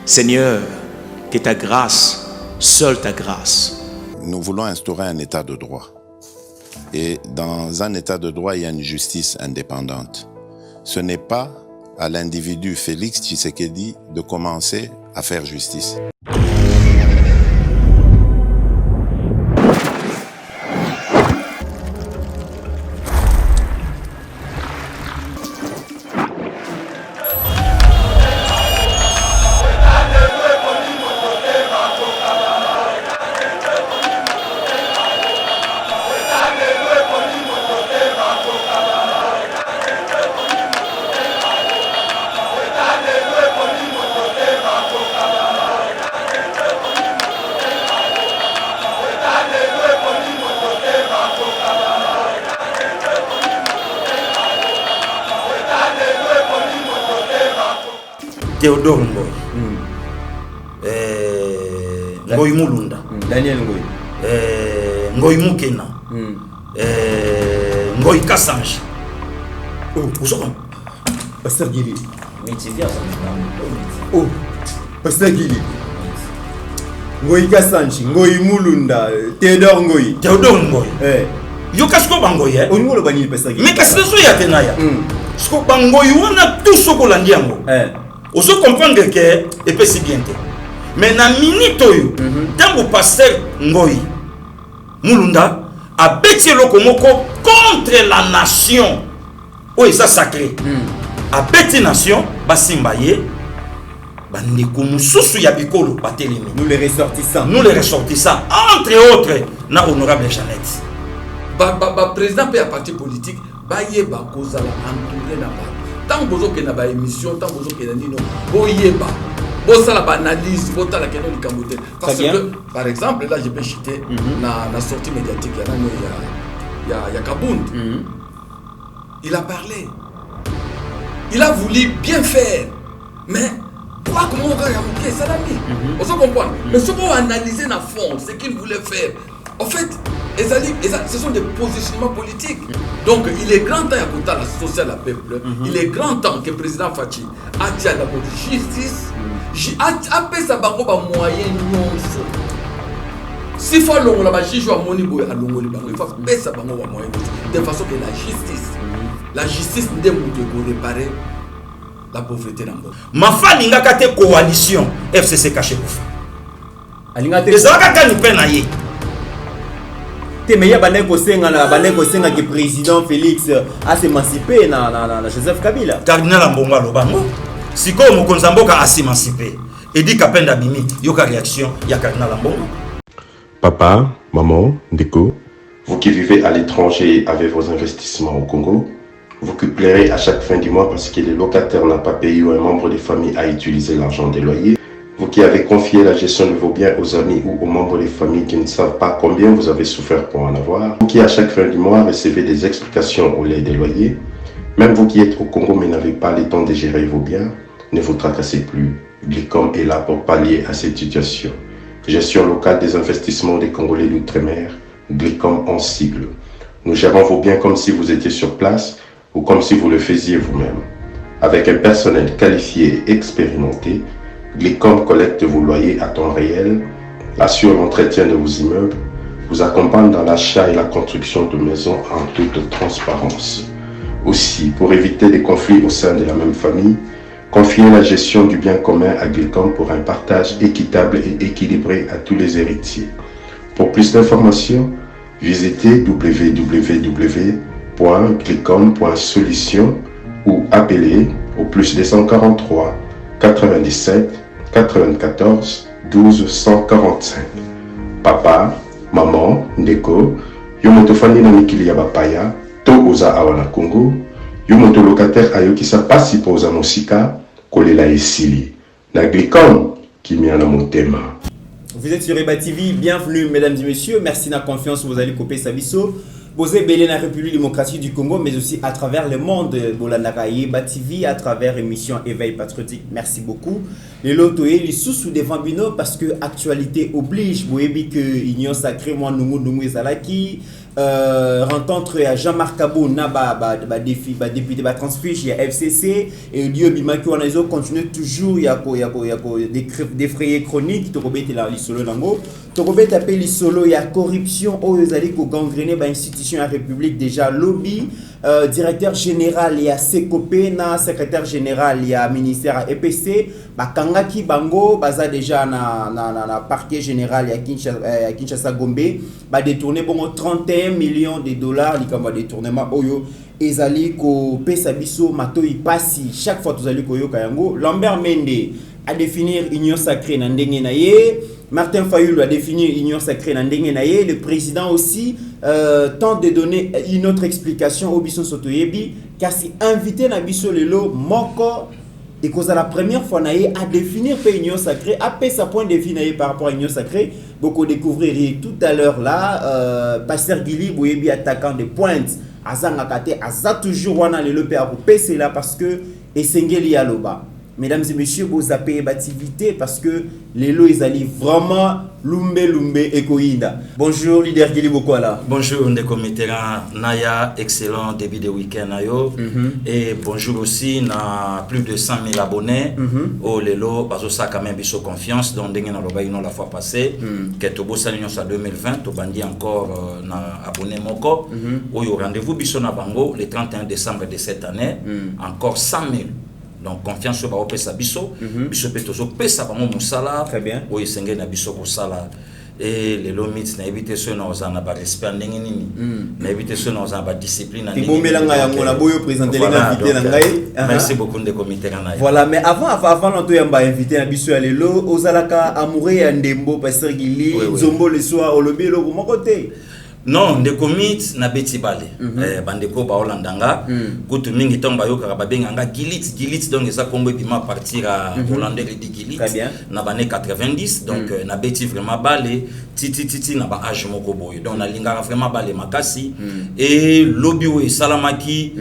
Seigneur, que ta grâce, seule ta grâce. Nous voulons instaurer un état de droit. Et dans un état de droit, il y a une justice indépendante. Ce n'est pas à l'individu Félix Tshisekedi de commencer à faire justice. Théodore Ngoy, Ngoy Mulunda, Daniel Ngoy, Ngoy Mukena, Ngoy Kassange. Oh, où sont Pasteur Gili. Oh, Pasteur Gili. Ngoy Kassange, Ngoy Mulunda, Théodore Ngoy. Théodore Ngoy. Yo kasko bangoy On nous le bannit Pasteur Gili. Mais qu'est-ce que c'est ya tenaya? Sko bangoy on a tout ce qu'on l'a ngo. On se comprend que et peut si bien. Mais na minute yo, tant que pasteur Ngoy Mulunda a bêti lokomoko contre la nation. Oh, ça sacré. A bêti nation, basimbaye, bandeko mususu ya bikolo batelemi. Nous les ressortissants. Nous les ressortissants, entre autres, na honorable Jeannette. Président peut à parti politique, yeba kozala entouré na ba. Tant bozo ke na ba émission, tant bozo ke na nino, boyeba. Bosa la analyse, bota la keno likamote. Parce que par exemple là je peux citer na sortie médiatique il y a Kabound. Il a parlé. Il a voulu bien faire. Mais pourquoi comment on va y ça l'a mis. On se comprend. Mais ce qu'on va analyser na fond, ce qu'il voulait faire. En fait, ce sont des positionnements politiques. Donc, il est grand temps à la sociale à peuple. Il est grand temps que le président Fachi a dit à la justice, a fait sa banque à moyen non. S'il faut l'on la juge à Monibo à l'on il faut faire sa banque à moyen de façon que la justice ne peut réparer la pauvreté dans le monde. Ma femme n'a pas de coalition FCC caché pour faire. Les avocats nous peine à y. Mais il y a que le président Félix a s'émancipé dans Joseph Kabila. Cardinal Mbonga Lobango. Si comme Konzamboka a s'émancipé, et dit qu'à peine d'abimi, il y a une réaction, il y a Cardinal Mbonga. Papa, maman, Ndeko, vous qui vivez à l'étranger avec vos investissements au Congo, vous qui pleurez à chaque fin du mois parce que les locataires n'ont pas payé ou un membre de famille a utilisé l'argent des loyers. Vous qui avez confié la gestion de vos biens aux amis ou aux membres des familles qui ne savent pas combien vous avez souffert pour en avoir. Vous qui à chaque fin du mois recevez des explications au lait des loyers. Même vous qui êtes au Congo mais n'avez pas le temps de gérer vos biens, ne vous tracassez plus. Glicom est là pour pallier à cette situation. Gestion locale des investissements des Congolais d'outre-mer, Glicom en sigle. Nous gérons vos biens comme si vous étiez sur place ou comme si vous le faisiez vous-même. Avec un personnel qualifié et expérimenté, Glicom collecte vos loyers à temps réel, assure l'entretien de vos immeubles, vous accompagne dans l'achat et la construction de maisons en toute transparence. Aussi, pour éviter des conflits au sein de la même famille, confiez la gestion du bien commun à Glicom pour un partage équitable et équilibré à tous les héritiers. Pour plus d'informations, visitez www.glicom.solution ou appelez au plus 243 97 94 12 145. Papa, maman, Ndeko, yomotofani na mikili ya bapaya, to oza awana Congo, yomoto locataire ayokisa pasi po oza mosika, kolela esili. Na Glicom, kimiana motema. Vous êtes sur Eba TV, bienvenue mesdames et messieurs, merci de la confiance, vous allez couper sa biseau. Vous êtes belé dans la République démocratique du Congo, mais aussi à travers le monde. Bolandaka Eba TV, à travers l'émission Éveil Patriotique. Merci beaucoup. Les lotoés, les sous devant Bino, parce que actualité oblige. Vous voyez que l'Union sacrée, moi, nous et Zalaki. rencontre à Jean-Marc Kabou na député transfuge il y a FCC et Dio Bimaki on a continué toujours il y a des frais chroniques to kobete la lisolo nango to kobete appelé lisolo il y a corruption au ezali ko gangrener ba institution à République déjà lobby directeur général il y a Sekopé na secrétaire général il y a ministère à EPC bakangaki bango baza déjà na parquet général il y a Kinshasa Gombe ba détourner bon 31 millions de dollars likamba détournement oyo ezali ko pesa biso matoi pasi chaque fois tozali koyoka yango Lambert Mende a définir union sacrée na ndenge na ye Martin Fayulu a défini union sacrée na ndenge na ye le président aussi tente de donner une autre explication au biso sotoyebi kasi invité na biso lelo moko et cause la première fois naé à définir pe union sacrée après sa point de vue naé par rapport à union sacrée beaucoup découvrirez tout à l'heure là Pasteur Gili Boyebi attaquant de pointe azanga kate aza toujours wana le pe a PC là parce que esengeli yaloba. Mesdames et messieurs, vous avez activité parce que les lois ils allaient vraiment lumbe et koinda. Bonjour leader Gili Bokwala. Bonjour Ndeko Mitterrand, Naya, excellent début de week-end ayo. Et bonjour aussi na plus de 100 000 abonnés. Oh lelo bazo ça quand même biso confiance donc dengue na loba ino la fois passée que to bossa l'union sa 2020 to bandi encore na abonné moko. Oyo rendez-vous biso na bango le 31 décembre de cette année encore 100 000. Donc confiance sur ba pesa biso biso pe tozo pesa bango musala très bien o esenge na biso ko sala et les limites na éviter ceux na ozana ba respect ndenge nini na éviter ceux na ozana ba discipline ndenge nini bomelanga yango na boyo présenter les invités na ngai merci beaucoup de comité na voilà mais avant l'anto yamba invité na biso ya lelo ozalaka amoureux ya ndembo Pasteur Gili Zombo le soir au lobby lo mon côté. Non, de commit na beti bale. Bandeko ba Hollandanga, kutu mingi tomba yoka ba benganga gilit donc ça combo bima partir à Hollandais de gilit. Na bané 90 donc na beti vraiment bale titi na ba âge moko boy. Donc na lingara vraiment bale makasi et lobby we salamaki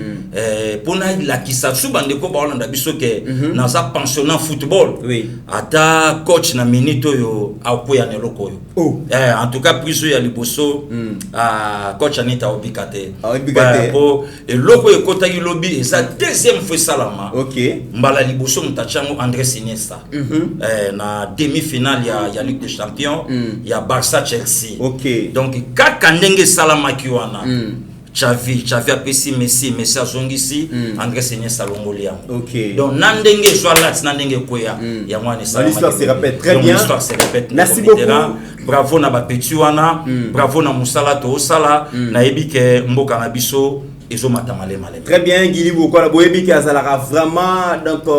pona la kisa su bandeko ba Hollanda biso ke na za pensionnat football. Oui. Ata coach na minito yo akoya ne loko yo. Oh. En tout cas plus ya liboso coach Anita Obikate. Et loko e kota yi lobby et sa deuxième fois salama. OK. Mbala liboso mutachango André Iniesta. Na demi-finale ya Ligue des Champions, ya Barça Chelsea. OK. Donc kaka ndenge salama kiwana. Xavi a pesi Messi azongisi André Iniesta longolia. OK. Donc nandenge soalat nandenge koya ya mwana salama. L'histoire se répète très bien. L'histoire se répète. Merci beaucoup. Bravo na bapetiwana, bravo na musala to osala, na ebike mboka na biso ezo matamale malé. Très bien Gili Bokwala boyebi ki azalaka vraiment donc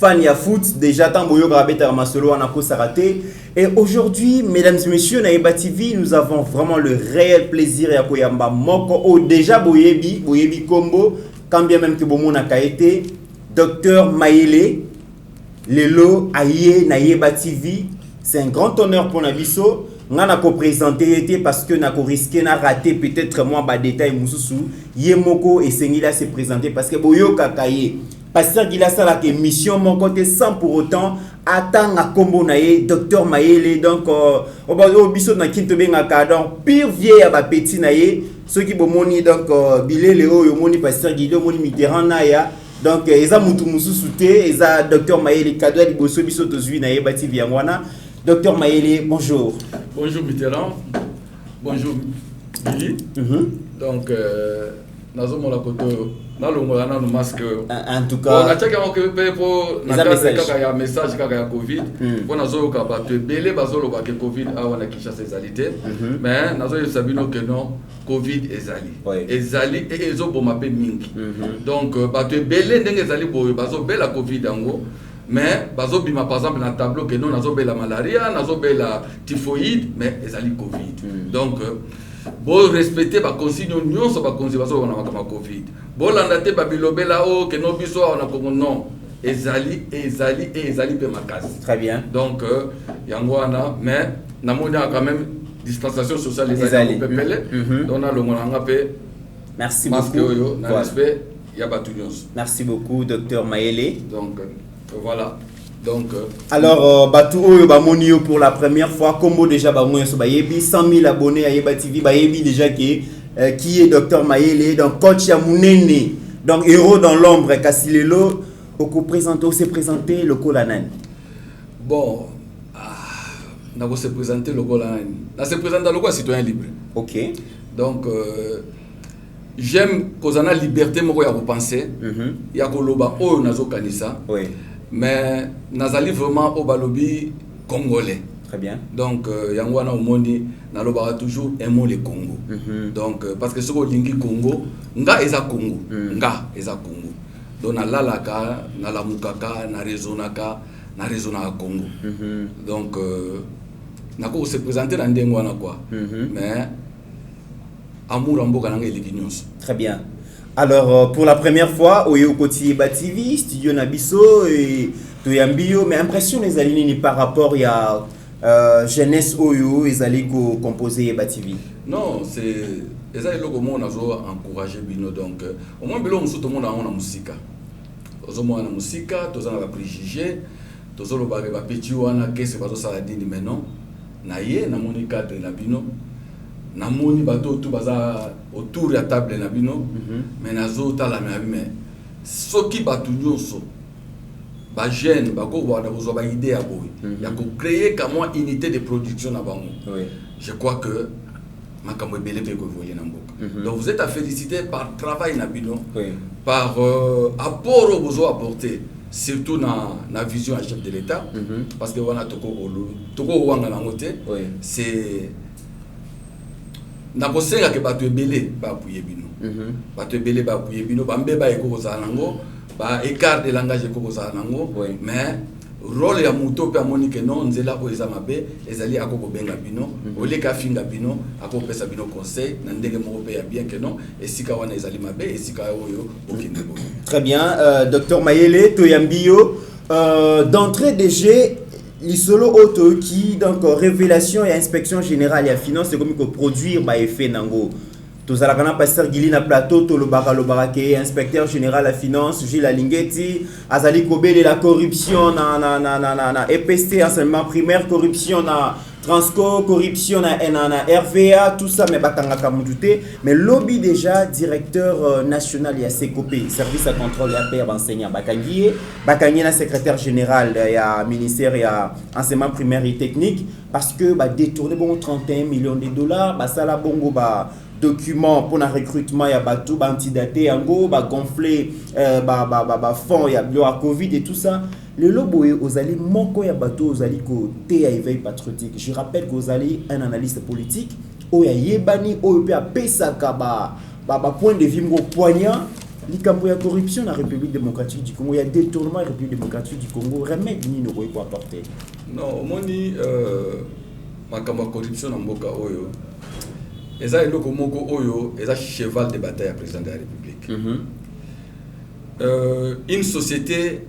fan ya foot déjà tant boyo grabeta masolo wana ko saraté et aujourd'hui mesdames et messieurs na Eba TV nous avons vraiment le réel plaisir ya koyamba moko o déjà boyebi kombo quand bien même que bomona ka été docteur Mayele lelo aye na Eba TV. C'est un grand honneur pour Nabiso. Ngana ko présenter parce que na ko risquer na rater peut-être moi ba détail mususu yemoko et sengila se présenter parce que boyo kakaye Pasteur Gila sala ke mission mon côté sans pour autant attendre kombo na ye docteur Mayele donc o biso na kinto benga ka donc pire vieux ya ba petit na ye ceux qui bomoni donc bilele oyo moni Pasteur Gila moni Mitterrand na ya donc eza mutu mususu te eza docteur Mayele cadeau di boso biso tozui na ye bati viangwana. Docteur Mayele, bonjour. Bonjour Mitterrand. Bonjour Billy. Donc, nazo mola koto na longola na masque. En tout cas, on a checké pour na kaka message kaka ya Covid. Pour nazo ka ba te belé bazolo ba ke Covid a wana kisha sezalité. Mais nazo sabino que non Covid ezali. Ezali et ezo bo mape mingi. Donc ba te belé ndenge ezali bo bazo bela Covid ango. Mais bazo bima par exemple dans tableau que non nazo la malaria, nazo la typhoïde, mais ezali Covid. Donc bon respecter ba consigne nyonso ba consigne bazo na makama Covid. Bon landate ba bilobela o que no biso on a comme non. Ezali pe makasi. Très bien. Donc yango wana mais namoni quand même distanciation sociale ezali pepele. Donc na longo nga pe. Merci beaucoup. Masque yo na respect ya batu nyonso. Merci beaucoup docteur Mayele. Donc voilà. Donc alors Batou Oyo Bamonio pour la première fois Combo déjà Bamonio so bayebi 100 000 abonnés à Yeba TV bayebi déjà qui est Dr Mayele donc coach ya Munene donc héros dans l'ombre Kassilelo oko présenter ou se présenter le Kolanani. Bon na ko se présenter le Kolanani. Na se présenter le citoyen libre. OK. Donc j'aime kozana liberté moko ya repenser ya koloba oyo nazo kanisa. Oui. Mais nazali vraiment au balobi congolais. Très bien. Donc yangwana omoni naloba toujours aimons le Congo. Donc parce que ce ko lingi Congo nga eza Congo. Nga eza Congo. Donc na lalaka na lamukaka na rezonaka na rezona Congo. Donc nako se présenter dans ndengwana quoi. Mais amour mboka nanga eliki nyonso. Très bien. Alors, pour la première fois, au Yokoti Yeba TV, Studio Nabiso et Toyambio, mais impression les alignés par rapport à jeunesse Oyo, ils allaient composer Yeba TV. Non, c'est ça le comment on a encouragé Bino donc au moins Bino tout le monde a une musique. Aux moins la musique, tous on a préjugé, tous on a ba petit wana qu'est-ce que ça a dit mais non. Na ye na moni cadre na Bino. Namoni bato tout baza autour de la table na bino mais nazo tala mais soki batu nyonso ba jeune ba ko ba besoin ba idée à boy ya ko créer comme unité de production na bango. Je crois que makambo belé pe ko voyer na mboka. Donc vous êtes à féliciter par travail na bino par apport au besoin apporté surtout na vision à chef de l'état parce que wana toko wanga na ngote c'est na kosenga ke bato ebele ba puye bino bato ebele ba puye bino bambe ba ekoza nango ba écart de langage ekoza nango mais rôle ya muto pe amoni ke non nzela ko eza mabe ezali akoko benga bino oleka finga bino akopesa bino conseil na ndenge moko pe ya bien que non esika wana ezali mabe esika oyo okinde bo. Très bien, Dr Mayele Toyambio d'entrée de jeu l'isolo auto qui donc révélation et inspection générale et finance c'est comme que produire ba effet nango tous ala kana pasteur Gili na plateau to lo barake inspecteur général à finance Gilles Alingeti azali kobele la corruption na EPST enseignement primaire corruption na Transco corruption na RVA tout ça mais batanga kamutute mais lobby déjà directeur national ya CECOP service à contrôle et APR enseignant bakangi na secrétaire général ya ministère ya enseignement primaire et technique parce que ba détourner bon 31 millions de dollars ba sala bongo ba document pour le recrutement ya batou ba antidaté yango ba gonfler ba fonds ya bio à Covid et tout ça. Le lobo aux alliés moko ya bateau aux alliés côté à éveil patriotique. Je rappelle qu'aux alliés un analyste politique au ya yebani au pe a pesaka ba point de vue ngo poignant likambo ya corruption na République démocratique du Congo, il y a détournement la République démocratique du Congo, remède ni no ko apporter. Non, moni makambo corruption na mboka oyo. Eza eloko moko oyo eza cheval de bataille à président de la République. Une société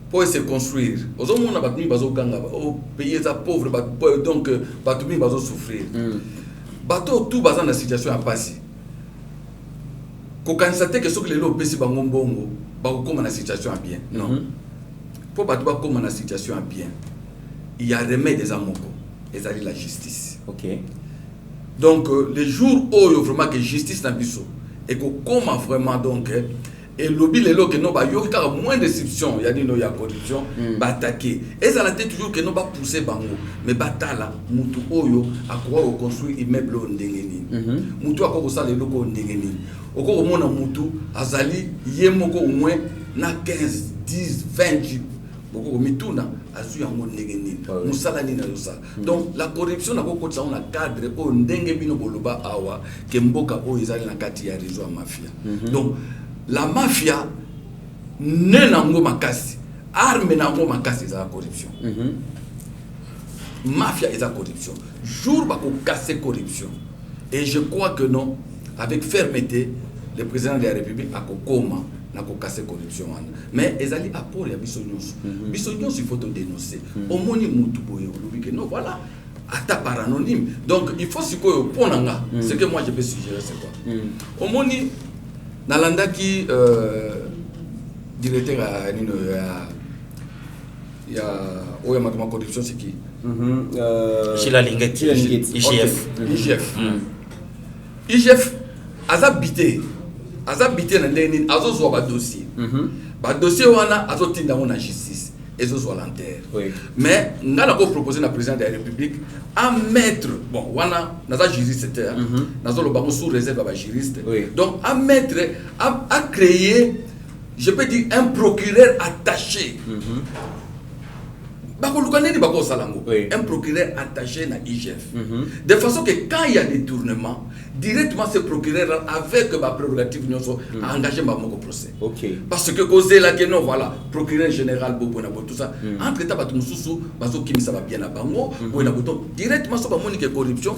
pour se construire. Aux hommes, on a battu bazo ganga, au pays est pauvre, donc battu bazo souffrir. Bateau tout basant la situation à passer. Quand on constate que ce que les lots pèsent bango bongo, bago comme la situation à bien. Non. Pour battre comme la situation à bien, il y a remède des amoko, et ça la justice. OK. Donc les jours où vraiment que justice n'a plus et que comment vraiment donc et lobby les lots que non bah y a moins de déception il y a dit non il y a corruption bah attaquer et ça la tête toujours que non bah pousser bango mais batala mutu oyo à quoi on construit immeuble ndengeni mutu à quoi on sale les locaux ndengeni au quoi on a mutu azali yemoko au moins na 15 10 20 beaucoup mituna azu yango ndengeni musala ni na yosa donc la corruption na ko ça on a cadre o ndenge bino boloba awa ke mboka o ezali na kati ya réseau mafia donc la mafia ne nango makasi arme nango makasi za corruption mafia est la corruption jour ba ko casser corruption et je crois que non avec fermeté le président de la République a kokoma na ko casser corruption mais ezali apport ya bisonyos il faut te dénoncer au moni mutu boye olobi que non voilà ata par anonyme donc il faut sikoyo ponanga ce que moi je peux suggérer c'est quoi au moni nalanda qui directeur à il y a ma corruption c'est qui Gila Lingeti, IGF. IGF azabité na ndeni azozwa ba dossier. Ba dossier wana azotinda na justice ezozwa l'enterre. Mais ngala ko proposer na président de la République à mettre bon wana naza juriste nazo lo bango sous réserve ba juriste. Donc à mettre à créer je peux dire un procureur attaché. Un procureur attaché à l'IGF. De façon que quand il y a des tournements, directement ce procureur avec ma prérogative a engagé mon procès. Parce que cause là que non voilà, procureur général Bobona tout ça, entre temps bato mususu bazo kimisa ba bien na bango, bona boto directement so ba monique corruption.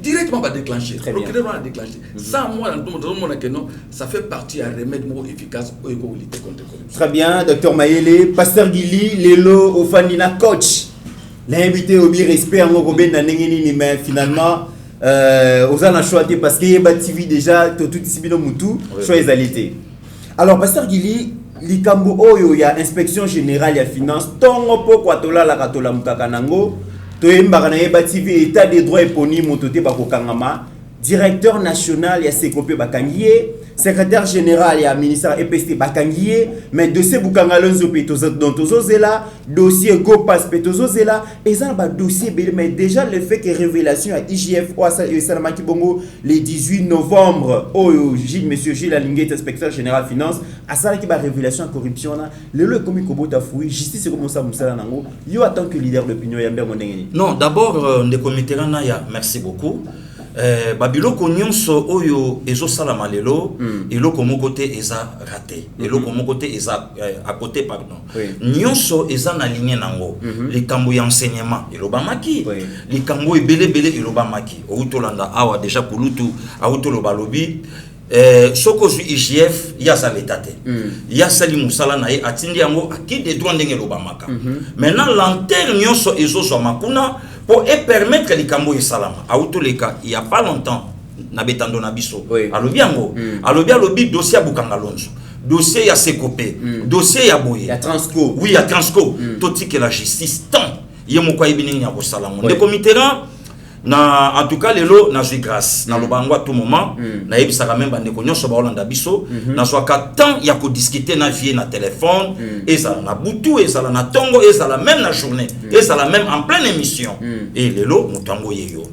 Directement va déclencher. Le procureur va déclencher. Ça, moi, ça fait partie d'un remède efficace pour lutter contre la corruption. Très bien, Dr Mayele, Pasteur Gili, Lelo, Ofandina, coach. L'invité au respect en Robin Nanengini, mais finalement, aux a choisi parce qu'il y a TV déjà, tout ici, Moutou, choix alité. Alors, Pasteur Gili, Likambo Oyo, il y a inspection générale, il y a finance, Tongo Poko, Tola, la Katola Mutakanango. TV état des droits éponyme mototé bakokangama directeur national ya Sekopé bakangié secrétaire général ya ministère EPST bakangié mais dossier bukangalonzo petozo dont tozozela dossier Gopas petozozela et ça ba dossier mais déjà le fait que révélation à IGF ou à Salamaki Bongo le 18 novembre monsieur Gilles Alingé inspecteur général finance à ça qui ba révélation corruption là le commis Kobota Foui justice comme ça musala nango yo en tant que leader d'opinion ya mber mondengeni. Non, d'abord de comité na ya merci beaucoup. Babiloko nyonso oyo ezo salama lelo eloko moko te eza raté eloko moko te eza à côté pardon nyonso eza na ligne nango likambo ya enseignement elobamaki likambo ebele elobamaki outolanda awa déjà kulutu outoloba lobi soko zu IGF ya saletate ya sali musala na ye atindi yango aki de droit ndenge lobamaka maintenant l'enterre nyonso ezo so makuna pour permettre les cambo et salama à tous les cas il y a pas longtemps na betando na biso alobi yango alobi dossier Bukangalonzo dossier ya Sekopé dossier ya Boye ya Transco oui ya Transco toti que la justice tant yemoko ibini ya salama de comité na en tout cas lelo na suis grâce na lobango à tout moment na yebisaka même bande ko nyonso ba Hollanda biso na soka temps ya ko discuter na vie na téléphone et ça na butu et ça na tongo et ça la même na journée et ça la même en pleine émission et lelo mutango yeyo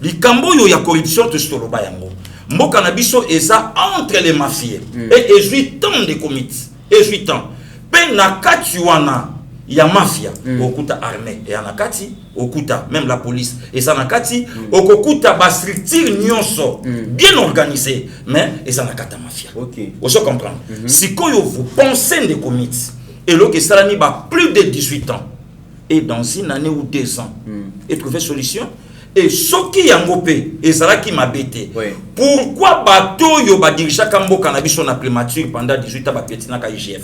likambo yo ya corruption to stoloba yango mboka na biso eza entre les mafieux et 18 ans de comités 18 ans pe na katiwana ya mafia okuta armée et anakati okuta même la police et ça nakati okuta ba structure nyonso bien organisé mais et ça nakata mafia vous comprenez si koyo vous pensez des comités et lo que ça ni ba plus de 18 ans et dans une année ou 2 ans et trouver solution et ce qui a ngopé et ça qui m'a bêté pourquoi bateau yo ba dirige kambo cannabis on a prématuré pendant 18 ans ba piétina ka IGF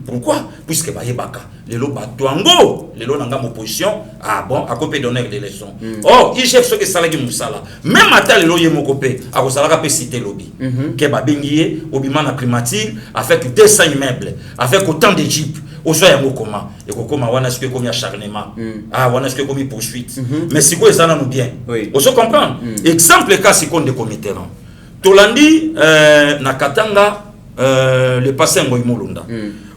pourquoi puisque ba yebaka lelo bateau ngo lelo nanga opposition ah bon a copé d'honneur de leçons oh IGF ce que ça la musala même ata lelo yemo copé a ko sala ka pe cité lobby ke ba bengié obima na primature avec 200 immeubles avec autant de jeeps ozoya mokoma et kokoma wana ce que comme acharnement ah wana ce que comme poursuite mais si quoi ça nous bien ozo comprendre exemple cas si qu'on de comité tolandi na Katanga le passé ngoy molunda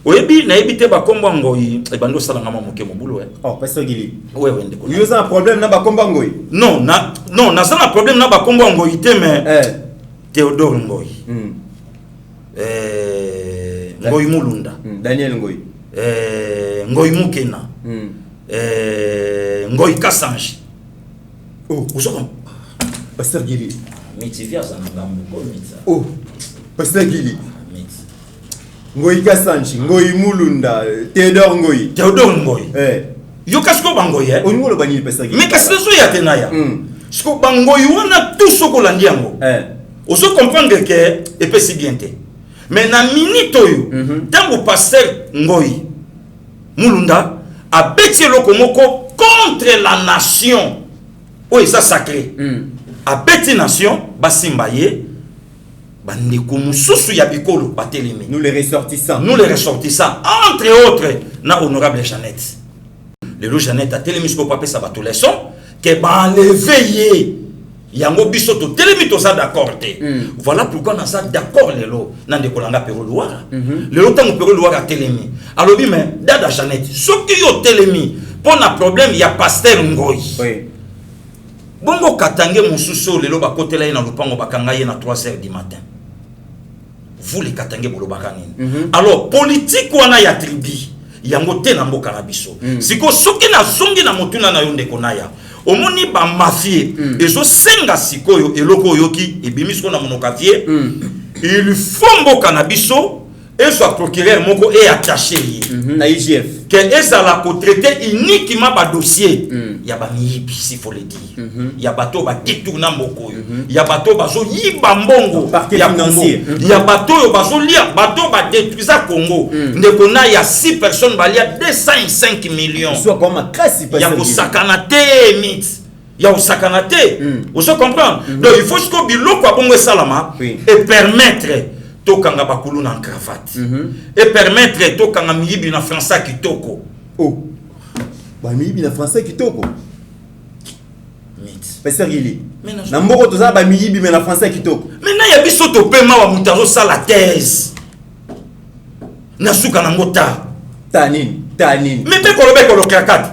oyebi na ebité ba komba ngoy e bando sala ngama moke mobulo oh Pasteur Gili ouais ndeko yo za un problème na ba komba ngoy non na ça un problème na ba komba ngoy te mais Théodore Ngoy ngoy molunda Daniel Ngoy Ngoy Mukena Ngoy Kassange oh uzoko Pasteur Gili mitivia za ngambo ko mitsa oh Pasteur Gili Ngoy Kassange Ngoy Mulunda Théodore Ngoy yo kasko bangoy on ngolo bani Pasteur Gili mais kasko ya tenaya sko bangoy wana tout soko landi yango ozo comprendre que et si bien te mais na minute oyo tango pasteur Ngoy Mulunda a bêti lokomoko contre la nation oh ça sacré a bêti nation basimbaye bandeko mususu ya bikolo batelemi. Nous les ressortissants. Nous les ressortissants, entre autres, na honorable Jeannette. Le Jeannette a telemi ce papa sa bato leçon que ba lever yango biso to telemi to ça d'accord te. Voilà pourquoi on ça d'accord lelo na ndeko langa Pero Louara. Lelo tango Pero Louara telemi. Alobi mais dada Jeannette, soki yo telemi pour na problème ya pasteur Ngoyi. Oui. Bongo katange mususu lelo ba kotela na lupango bakanga ye na 3h du matin. Vous les katange bolo bakani. Alors politique wana ya tribu yango te na mboka na biso. Siko soki na zongi na motuna na yo ndeko na ya. Omoni ba mafie ezo senga sikoyo eloko yoki ebimisko na monokavie. Il faut mboka na biso et soit procureur moko et attaché na IGF que ezala ko traiter uniquement ba dossier ya ba miyibi si faut le dire ya bato ba kitourna moko ya bato bazo yiba mbongo ya financier ya bato yo bazo lia bato ba détruisa Congo ndeko na ya 6 personnes balia 205 millions soit comme kasi ya ko sakana te mit ya ko sakana te vous comprenez donc il faut que biloko abongo salama et permettre to kanga bakulu na cravate et permettre to kanga miyibi na français kitoko oh ba miyibi na français kitoko mit pesa gili na mboko to za ba miyibi na français kitoko maintenant ya biso to pema wa mutazo sala thèse na suka na ngota tanini mais be kolobe kolokakati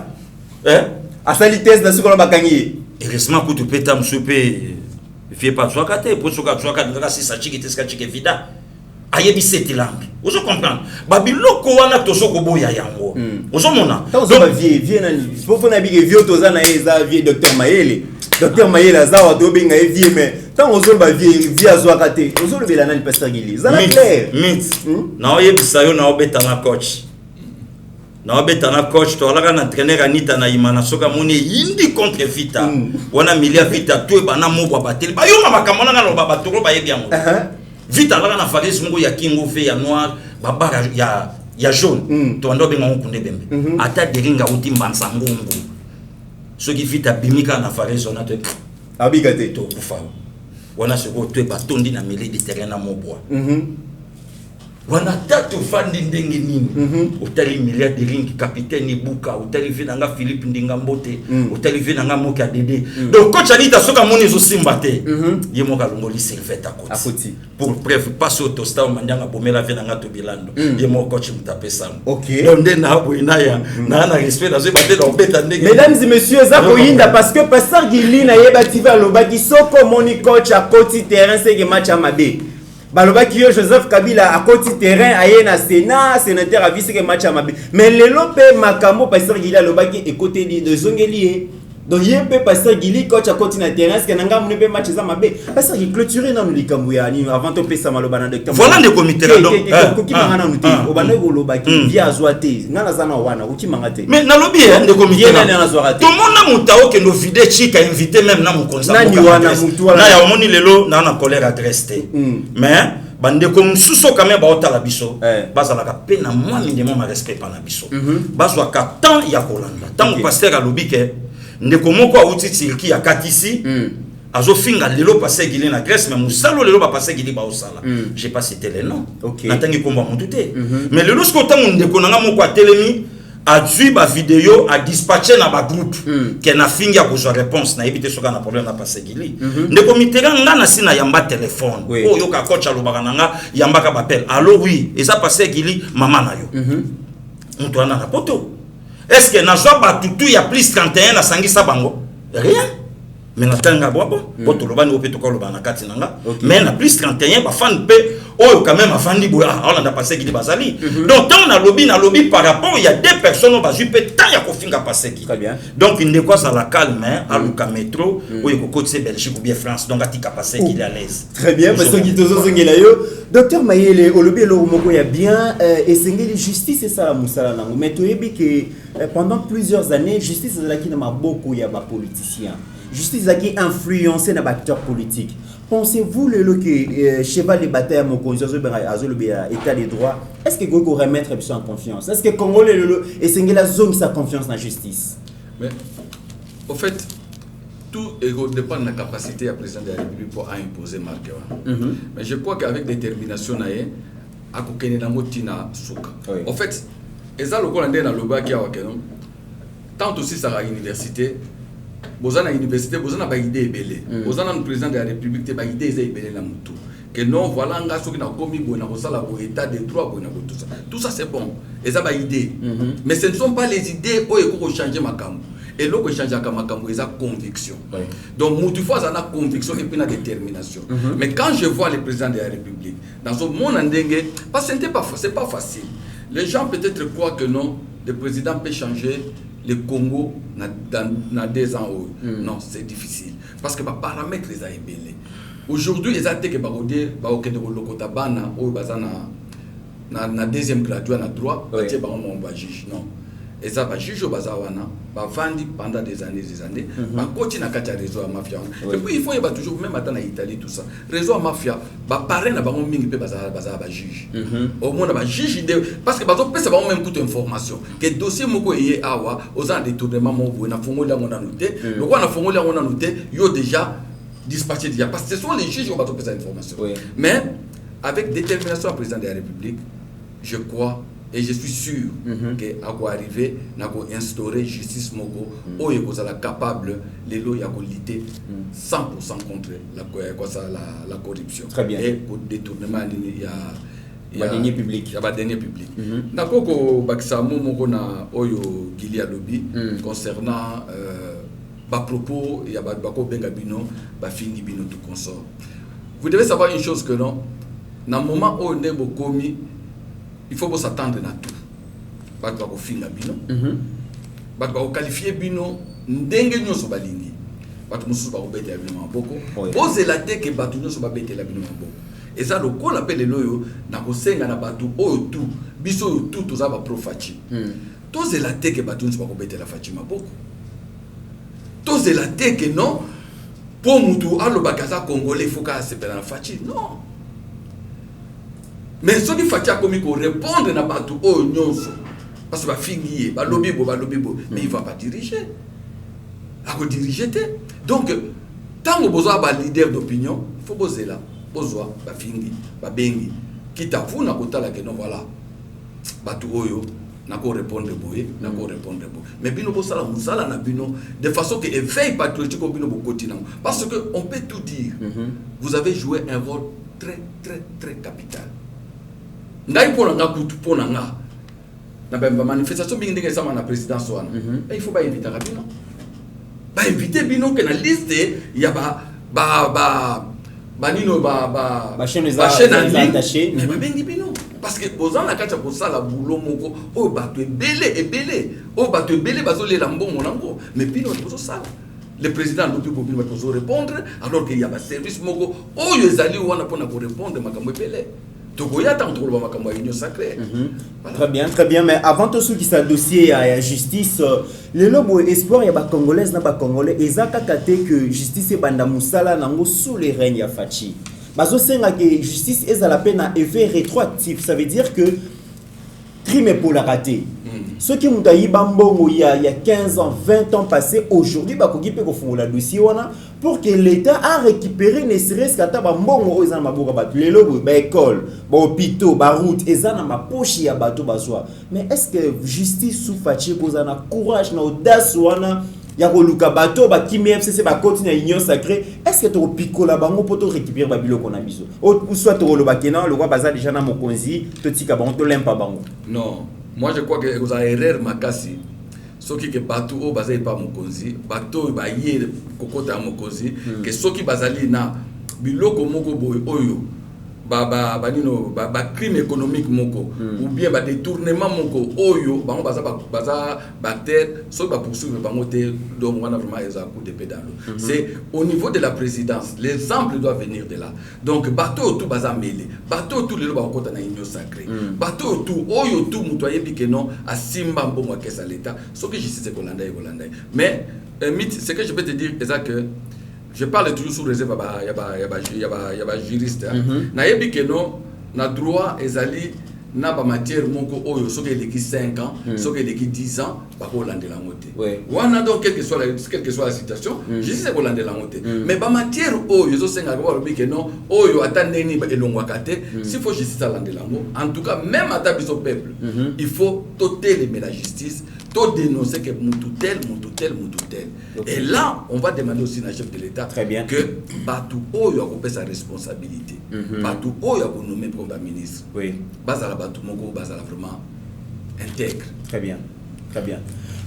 asali thèse na suka na bakangi heureusement que tu peux ta msupe vie pas soit kate pour soit ngaka si sa chiki teska chiki vida ayebi cette langue vous comprendre babiloko wana tosoko boya yango vous mona donc vie na faut na bige vie toza na eza vie docteur Mayele azawa to benga vie mais tant ozo ba vie azwa kate ozo lebela na pasteur Gili za na clair na oyebisa yo na obeta na coach to alaka na traîner Anita na imana soka moni indi contre Vita wana milia Vita to bana mobwa batel ba yo makamona na loba batoro ba yebi yango Vita alaka na Faris mungu ya kingo fe ya noir babara ya jaune to ando benga nkunde bembe ata deringa uti mbanza ngungu soki Vita bimika na Faris ona to abigate to kufa wana soko to batondi na milieu de terrain na mobwa wana tatu fandi ndenge nini utali milliard de ring capitaine Ibuka utali vinanga Philippe Ndingambote utali vinanga Moka Dede donc coach Anita soka moni zo simbate yemo kalongoli servette à côté pour bref passe au tosta au mandanga bomela vinanga to bilando yemo coach mutapesa OK donc ndena boinaya na respect dans ce baté dans beta ndenge mesdames et messieurs zakoyinda parce que pasteur Gili na yeba tiva lobaki soko moni coach à côté terrain c'est que match amabe balobaki yo Joseph Kabila à côté terrain aye na Sénat sénateur a vu ce que match amabe mais lelo pe makambo pasteur Gili alobaki et côté de zongeli donc yempe pasteur Gili coach à côté na terrain est-ce que nanga mune pe match amabe pasteur Gili clôturer na likambo ya ni avant to pesa maloba na docteur voilà le comité donc ko kimanga na nuté obana ko lobaki via azwate ngana zana wana ko kimanga te mais na lobi de comité na tout le monde mutao que nos vidéos chika invité même na mon conseil na ya omoni lelo na colère adresse mais bandeko mususu quand même baotala biso bazalaka pe na moi minimum respect pa na biso bazwa ka temps ya kolanda tant pasteur alobi ke ndeko moko auti Turki ya katisi azo finga lelo passé Gili na Grèce mais musalo lelo ba passé Gili ba osala j'ai pas cité les noms natangi komba montuté mais lelo sko tango ndeko nanga moko atelemi a dû ba vidéo a dispatcher na ba groupe que na finga ko so réponse na éviter soka na problème na passé Gili ndeko mitera nga na sina yamba téléphone o yo ka coach alobaka nanga yamba ka bapel allo oui et ça passé Gili mama na yo mtu ana na poto est-ce que na zo ba tutu ya plus 31 na sangisa bango rien mais natanga bobo boto lobani opeto ko lobana kati nanga mais na plus 31 ba fan pe oh quand même afandi bo on a passé Gili bazali donc tant na lobby par rapport il y a deux personnes on va juper tant ya ko finga passé Gili très bien donc il ne quoi ça la calme à Luka métro ou ko côté Belgique ou bien France donc atika passé Gili à l'aise très bien parce que tozo zongela yo docteur Mayele olobi lo moko ya bien esengeli justice et ça la musala nango mais to yebi que pendant plusieurs années justice ezala ki na maboko ya ba politiciens justice qui influencé dans acteurs politiques. Pensez-vous que cheval de bataille à mon conseil état des droits, est-ce que vous remettre en confiance? Est-ce que Congo et c'est la zone sa confiance dans la justice? Mais au fait, tout dépend de la capacité du président de la République pour imposer marqué. Mais je crois qu'avec détermination, en fait, et ça, le Colandais dans le bas qui a tant aussi ça à l'université, vous avez une université, vous avez une idée belée. Vous avez un président de la République, vous avez une idée belée dans tout. Que non, voilà un gars qui a commis un état de droit, tout ça. Tout ça c'est bon. Et ça va idée. Mais ce ne sont pas les idées où il faut changer ma cam. Et là, il change ma cam, il y a conviction. Donc, il faut avoir conviction et puis la détermination. Mais quand je vois le président de la République, dans ce monde en dengue, parce que ce n'est pas facile. Les gens peut-être croient que non, le président peut changer le Congo dans 2 ans. Non, c'est difficile. Parce que les paramètres sont ébélés. Aujourd'hui, les athées qui sont na deuxième graduat na droit, on va juge. Non. Et ça va juger au bazawana, va vendre pendant des années, va continuer à faire réseau à mafia. Et puis il faut y toujours, même en Italie, tout ça. Réseau à mafia, va parler na bango mingi pe bazar juge. Au moins va juge parce que bazo pe ça va même toute information. Que dossier moko yé awa, aux ans détournement mo na fongo la mona noté. Le quoi na fongo la mona noté, yo déjà dispatché déjà parce que ce sont les juges qui vont pas cette information. Mais avec détermination au président de la République, je crois et je suis sûr que à quoi arriver n'a qu'à instaurer justice moko ou est capable les lois y a lutter 100% contre la corruption. Très bien. Et pour détournement il y a deniers publics. Il y a deniers publics. Nakoko bakisamo moko na oyo Gilia Lobby concernant à propos il y a bako benga bino ba fingi bino tout consort. Vous devez savoir une chose que non, dans le moment où on est commis, il faut s'attendre à tout. Bat bako finga bino, bat bako qualifier bino ndenge nyoso balingi. Bat musu bako bete bino maboko. Posez la tête que bat nyoso ba bete la bino maboko. Et ça le qu'on appelle loyo na ko senga na batu o tout, biso tout za ba profachi. Posez la tête que bat nyoso bako bete la fachi maboko. Posez la tête que non pour mutu alo bakaza congolais il faut qu'à se faire la fachi. Non. Mais ce qui fait comme il faut répondre à batu o nyonso parce que va finir ba lobby bo mais il va pas diriger. A ko diriger té. Donc tant que besoin ba leader d'opinion, il faut poser là, besoin ba fingi, ba bengi. Kita vous na kotala que non voilà. Batu oyo na ko répondre boye, na ko répondre bo. Mais bino bo sala musala na bino de façon que éveil patriotique bino bo continent parce que on peut tout dire. Vous avez joué un rôle très très très capital. Ngai pona nga kutu pona nga. Na ba manifestation bingi ndenge sama na présidence wana. Il faut pas inviter bino. Ba inviter bino que na liste ya nino chaîne attaché mais ba bengi bino parce que bozan la kacha ko sala boulot moko o bato ebele o bato ebele bazolela mbongo nango mais bino bozo sala le président lobi bobino bato répondre alors qu'il y a ba service moko o yo ezali wana pona ko répondre makambo ebele. Très bien, mais avant tout ce qui est dossier à la justice, le lobo espoir ya ba congolaise na ba congolais ezaka kate que justice banda musala nango sous les règnes ya Fachi. Bazo senga que justice ezala peine effet rétroactif, ça veut dire que crime pour la rater. Ceux qui ont eu bambongo il y a 15 ans, 20 ans passés, aujourd'hui, bah qu'on peut faire la dossier pour que l'État a récupéré ne serait-ce qu'à ta bambongo ils en maboura bat les lobes, bah école, bah hôpitaux, bah route, ils en ma poche ya bateau basoa. Mais est-ce que justice sous Fachi bozana courage na audace wana ya ko luka bateau ba kimi FCC ba continuer union sacrée, est-ce que tu pico la bango pour te récupérer ba biloko na biso ou soit tu lo bakena le roi baza déjà na mokonzi to tika bango to lempa bango. Non. Moi je crois que vous avez erreur makasi. Ce qui est bateau au bazai pas mokonzi, bateau ba yé kokota mokonzi, que ce qui bazali na biloko moko boy oyo. Ba crime économique moko ou bien ba détournement moko oyo bango baza terre so ba poursuivre bango te donc on a vraiment un coup de pédale. C'est au niveau de la présidence, l'exemple doit venir de là. Donc bateau tout baza mêlé, bateau tout le ba kota na union sacrée, bateau tout oyo tout mutoye bi que non a simba mbongo ke sa l'état ce que justice hollandais. Mais ce que je peux te dire c'est que je parle toujours sous réserve il y a juriste na yebi que non na droit ezali na ba matière moko oyo soki eleki 5 ans soki eleki 10 ans bakolandela yango te wana donc quelle que soit la situation justice ekolandela yango te mais ba matière oyo ezosenga ko balobi ke non oyo ata ndeni elongwaka te s'il faut justice alandela yango en tout cas même ata biso peuple il faut totelemela la justice to dénoncer que mutu tel et là on va demander aussi à chef de l'État que batu oyo akopesa sa responsabilité batu oyo akonommer comme ministre bazala batu moko bazala vraiment intègre. Très bien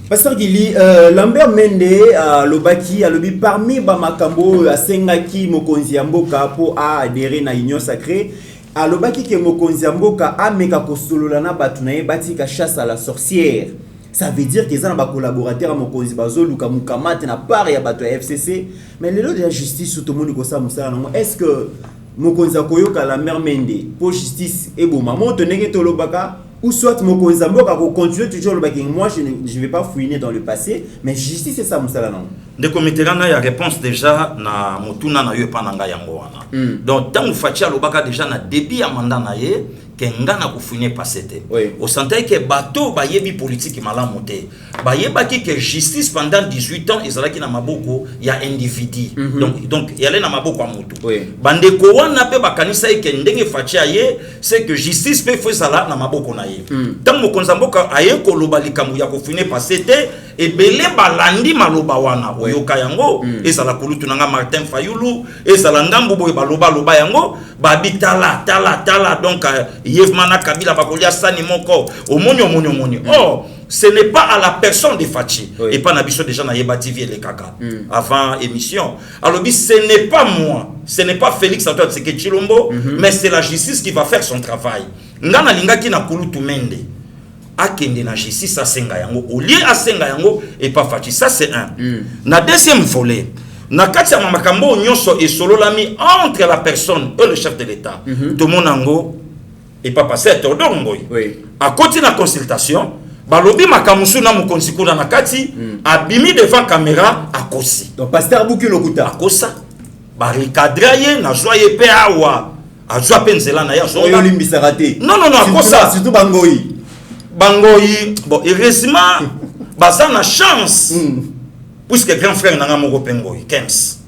Pasteur Gili, Lambert Mende lobaki alobi parmi ba makambo asengaki mokonzi ya mboka po adhérer na union sacrée alobaki ke mokonzi ya mboka ameka kosolola na batu na ye batika chasse à la sorcière. Ça veut dire qu'ils ont des collaborateurs à Mokonzi Bazo, Luka Mukamate, na part ya bato ya FCC. Mais le lot de la justice, tout le monde ko sa musala. Est-ce que Mokonzi Koyoka la mère Mende pour justice et bon maman tenez que tolobaka ou soit Mokonzi Mboka ko continuer toujours le baki. Moi je vais pas fouiner dans le passé, mais justice c'est ça musala non. De comité na ya réponse déjà na motuna na yo pa nanga yango wana. Donc tant Fatia lobaka déjà na début ya mandat na ye kenga na kufune pasete. Au santé que bateau ba yebi politique malamu te. Ba yebaki que justice pendant 18 ans ezalaki na maboko ya individu. Donc yale na maboko amutu. Bande ko wana pe bakanisa ke ndenge Fatia ye c'est que justice pe fezala na maboko na ye. Tant mokonza mboka aye ko loba likambu ya kufune pasete et belé balandi maloba wana oyoka yango ezala kulutu nanga Martin Fayulu ezala ngambu boye baloba loba yango babitala tala donc Yevmana Kabila bakolia sani moko omoni. Oh, ce n'est pas à la personne de Fachi et pas nabiso déjà na Yeba TV les kaka avant émission. Alors ce n'est pas moi, ce n'est pas Félix Antoine Tshisekedi Tshilombo, mais c'est la justice qui va faire son travail. Ngana lingaki na kulutu mende akende na justice asenga yango au lieu asenga yango et pas Fachi, ça c'est un. Na deuxième volet na kati ya makambo nyonso et solo lami entre la personne et le chef de l'État. Tout mon ango et pas passé Théodore Ngoy. À côté de la consultation, balobi makamusu na mukonzi kuna na kati abimi devant caméra akosi. Donc pasteur Bouki Lokuta akosa barikadraye na joye pe awa azwa penzela na ya zo limbisa raté. Non akosa surtout Bangoyi bon heureusement baza na chance puisque grand frère nanga moko pengoyi Kems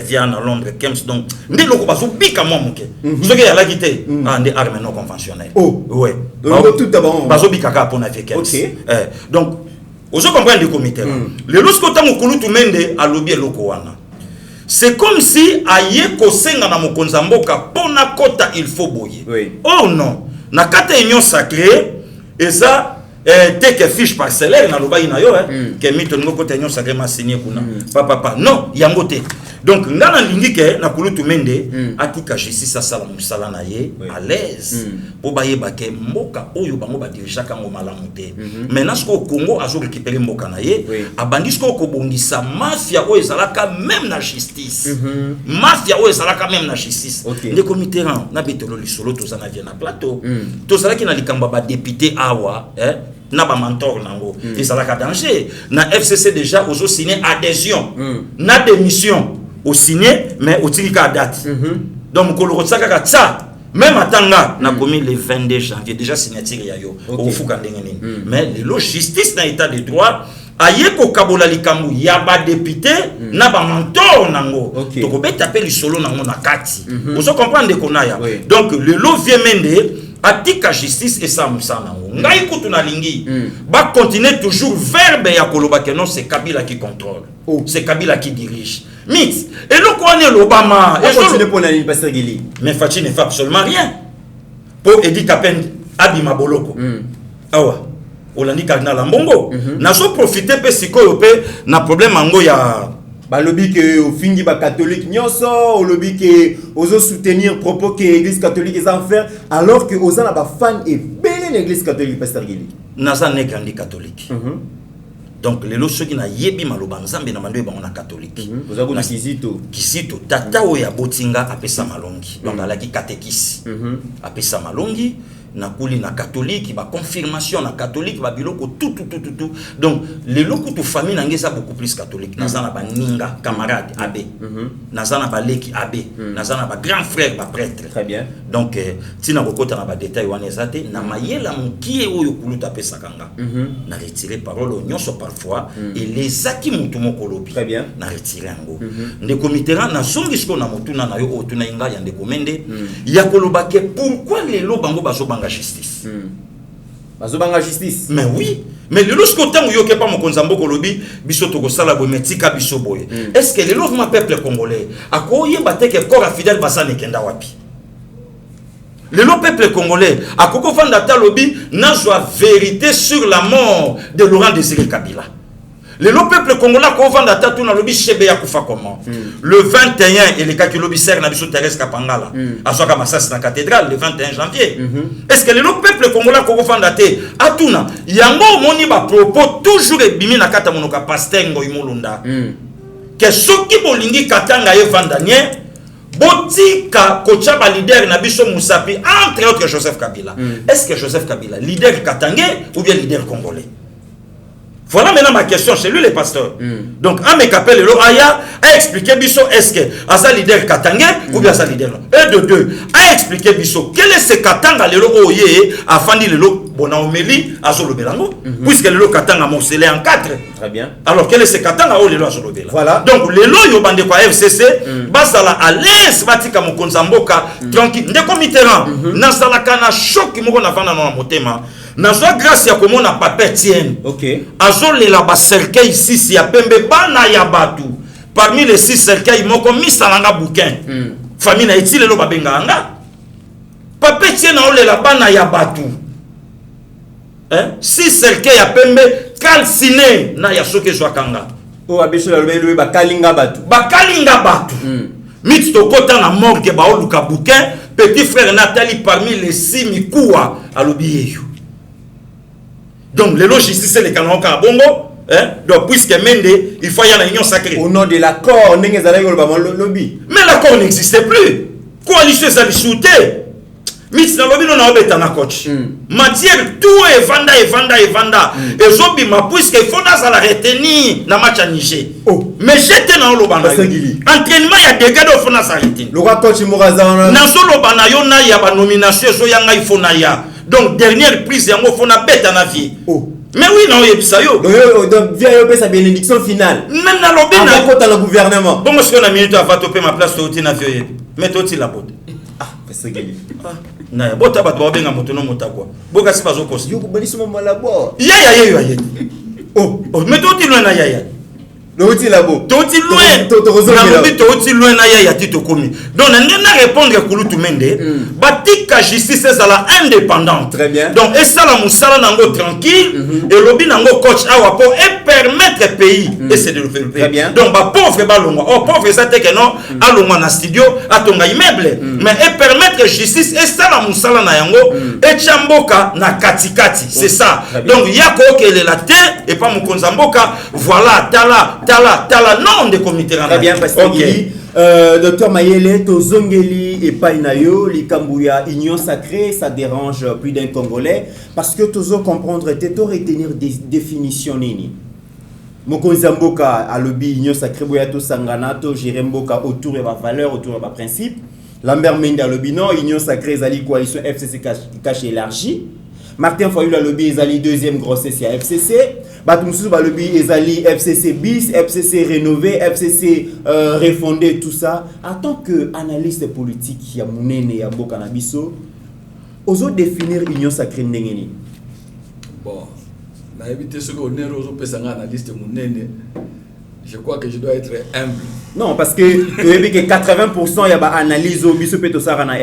vient à Londres Kems donc ndi loko bazo bika mo moke soki ya la quitté ande arme non conventionnelle donc tout d'abord bazo bika ka pona avec Kems donc ozo comprendre le comité le lorsque tango kulutu mende alobi loko wana c'est comme si aye ko senga na mokonza mboka pona kota il faut boyer oh non na kata union sacrée et ça dès que fiche parcellaire na loba ina yo que mito ngoko tenyo sacrément signé kuna papa non yango te donc ngana lingi ke na kulutu mende atika justice sala musala na ye à l'aise po ba yeba ke mboka oyo bango ba dirija kango malamu te maintenant ce au Congo azo récupérer mboka na ye abandi ce ko bongisa mafia oyo ezalaka même na justice mafia oyo ezalaka même na justice les comités na betolo lisolo to zana vient na plateau to zalaki na likamba ba député awa na ba mentor nango et ça la danger na FCC déjà aux signé adhésion na démission au signé mais au tika date donc ko lo tsaka ça même atanga na commis le 22 janvier déjà signature ya yo au fuka ndenge nini mais le justice na état de droit aye ko kabola likambu ya ba député na ba mentor nango to ko beta pe li solo nango na kati vous comprendre ko na ya donc le lo vie mende atika justice et ça musana ngai kutu na lingi ba continuer toujours verbe ya koloba que non c'est Kabila qui contrôle c'est Kabila qui dirige mix et le connaît l'Obama et continue pour la pasteur Gili mais Fachi ne fait absolument rien pour Edi Kapen Abima Boloko awa olandi cardinal Mbongo na so profiter pe sikoyo pe na problème ango ya balobi que au fingi ba catholique nyonso au lobby que ozo soutenir propos que l'église catholique est en faire alors que oza na ba fan et belé l'église catholique pasteur Gili naza ne grandi catholique donc les lots qui na yebi maloba nzambe na mando bango na catholique oza ko na kizito tata o ya botinga apesa malongi donc alaki catéchiste apesa malongi na kuli na catholique ba confirmation na catholique ba biloko tout donc les locaux to famille na ngeza beaucoup plus catholique nazana ba ninga camarade abbé nazana ba leki abbé nazana ba grand frère ba prêtre. Très bien. Donc tina kokota na ba détail wana ezate na mayela mukie oyo kuluta pesa kanga na retirer parole nyonso parfois et les aki mutu mokolobi. Très bien. Na retirer ngo ndeko Mitterrand na songisko na motuna na yo otuna inga ya ndeko Mende ya kolobake pourquoi les lo bango bazobanga justice. Bazobanga justice. Mais oui, mais le lorsque tango yoke pa mokonza mboko lobi biso toko sala bo metika biso boye. Est-ce que le louvre peuple congolais akoye bateke corps fidèle basane kenda wapi? Le peuple congolais akoko fanda ta lobi na joie vérité sur la mort de Laurent Désiré Kabila. Le peuple congolais ko vanda ta tuna lobi chebe ya kufa comment. Le 21 et les cas qui lobi ser na biso Thérèse Kapangala azoka masasi na cathédrale le 21 janvier. Est-ce que le peuple congolais ko vanda te atuna yango moni ba propos toujours ebimi na kata monoka pasteur Ngoyi Mulunda. Que soki bolingi katanga ye vandanie botika kocha ba leader na biso Musapi entre autres Joseph Kabila. Est-ce que Joseph Kabila leader katangé ou bien leader congolais? Voilà maintenant ma question chez lui les pasteurs. Donc à mes capelles le aya a expliqué biso est-ce que asa leader katangé ou bien asa leader non. Et de deux a expliqué biso quel est ce katanga le oye afandi le bona omeli azolo belango puisque le katanga morcelé en 4. Très bien. Alors quel est ce katanga o le azolo belango. Voilà. Donc le lo yo bande kwa FCC basala à l'aise batika mokonza mboka tranquille ndeko Mitterrand na sala kana choc moko na vana na motema. Nazwa grâce ya komona papa Etienne. OK. Azolela ba cercueil 6 ya pembe bana ya batu. Parmi les 6 cercueils moko misalanga bouquin. Famille na etile lo babenga nga. Papa Etienne aolela bana ya batu. 6 cercueils ya pembe calciné na ya soke zwakanga. O abesho la lobe ba kalinga batu. Ba kalinga batu. Mit to kota na morgue ba oluka bouquin, petit frère Nathalie parmi les 6 mikuwa alobiyeyo. Donc, le justice, c'est le canon Kabongo. Donc, puisque Mende, il faut y avoir une union sacrée. Au nom de l'accord, lobby. Mais l'accord n'existait plus. Coalition, ça shooté. Mitz na lobby, non, on a coach. Matière, tout est vanda. Et zombie, puisque il faut la retenir dans le match à Niger. Mais j'étais dans le lobana. Entraînement, il y a des gars qui font la retenir. Le roi coach Mourazan. Dans le lobana, il y a une nomination, il faut na. Donc, dernière prise, il y a une bête en avis. Mais oui, non, il y a ça. Donc, viens, il y a sa bénédiction finale. Même dans le lobby, dans le gouvernement. Bon, moi, je suis une minute à faire toper ma place, tu as vu. Mais toi, tu la botte. Ah, c'est gagné. Na bota ba to benga moto no motakwa. Boka si bazo kosi. Yo ko bali suma malabo. Ya. Oh, mais toi tu loin na ya. L'outil là-bas. Toti loin. Toti loin na ya tito komi. Donc na répondre à Kulutu Mende, batika justice ezala indépendante. Très bien. Donc et ça la musala nango tranquille et lobby nango coach awa pour et permettre pays et c'est de le faire. Très bien. Donc ba pauvre balongwa. Oh pauvre ça te que non alongwa na studio atonga immeuble mais et permettre justice et ça la musala na yango et chamboka na katikati. C'est ça. Donc yako ke la terre et pas mukonza mboka voilà tala non de comité. Très bien parce que Docteur Mayele tozongeli et painayo likambuya union sacrée ça dérange plus d'un Congolais parce que tozo comprendre to retenir des définitions nini mokonza mboka alobi union sacrée boya to sangana to gérer mboka autour de ma valeur autour de ma principe Lambert Mende alobi non union sacrée zali coalition FCC cache élargie Martin Fayulu alobi ezali deuxième grossesse ya FCC Batumsu balobi ezali FCC bis FCC rénové FCC refondé tout ça en tant que analyste politique ya munene ya mboka na biso ozo définir union sacrée ndenge nini bon na éviter ce qu'on est ozo pesanga analyste munene je crois que je dois être humble. Non, parce que 80% il y a ba analyse au biso peto sara na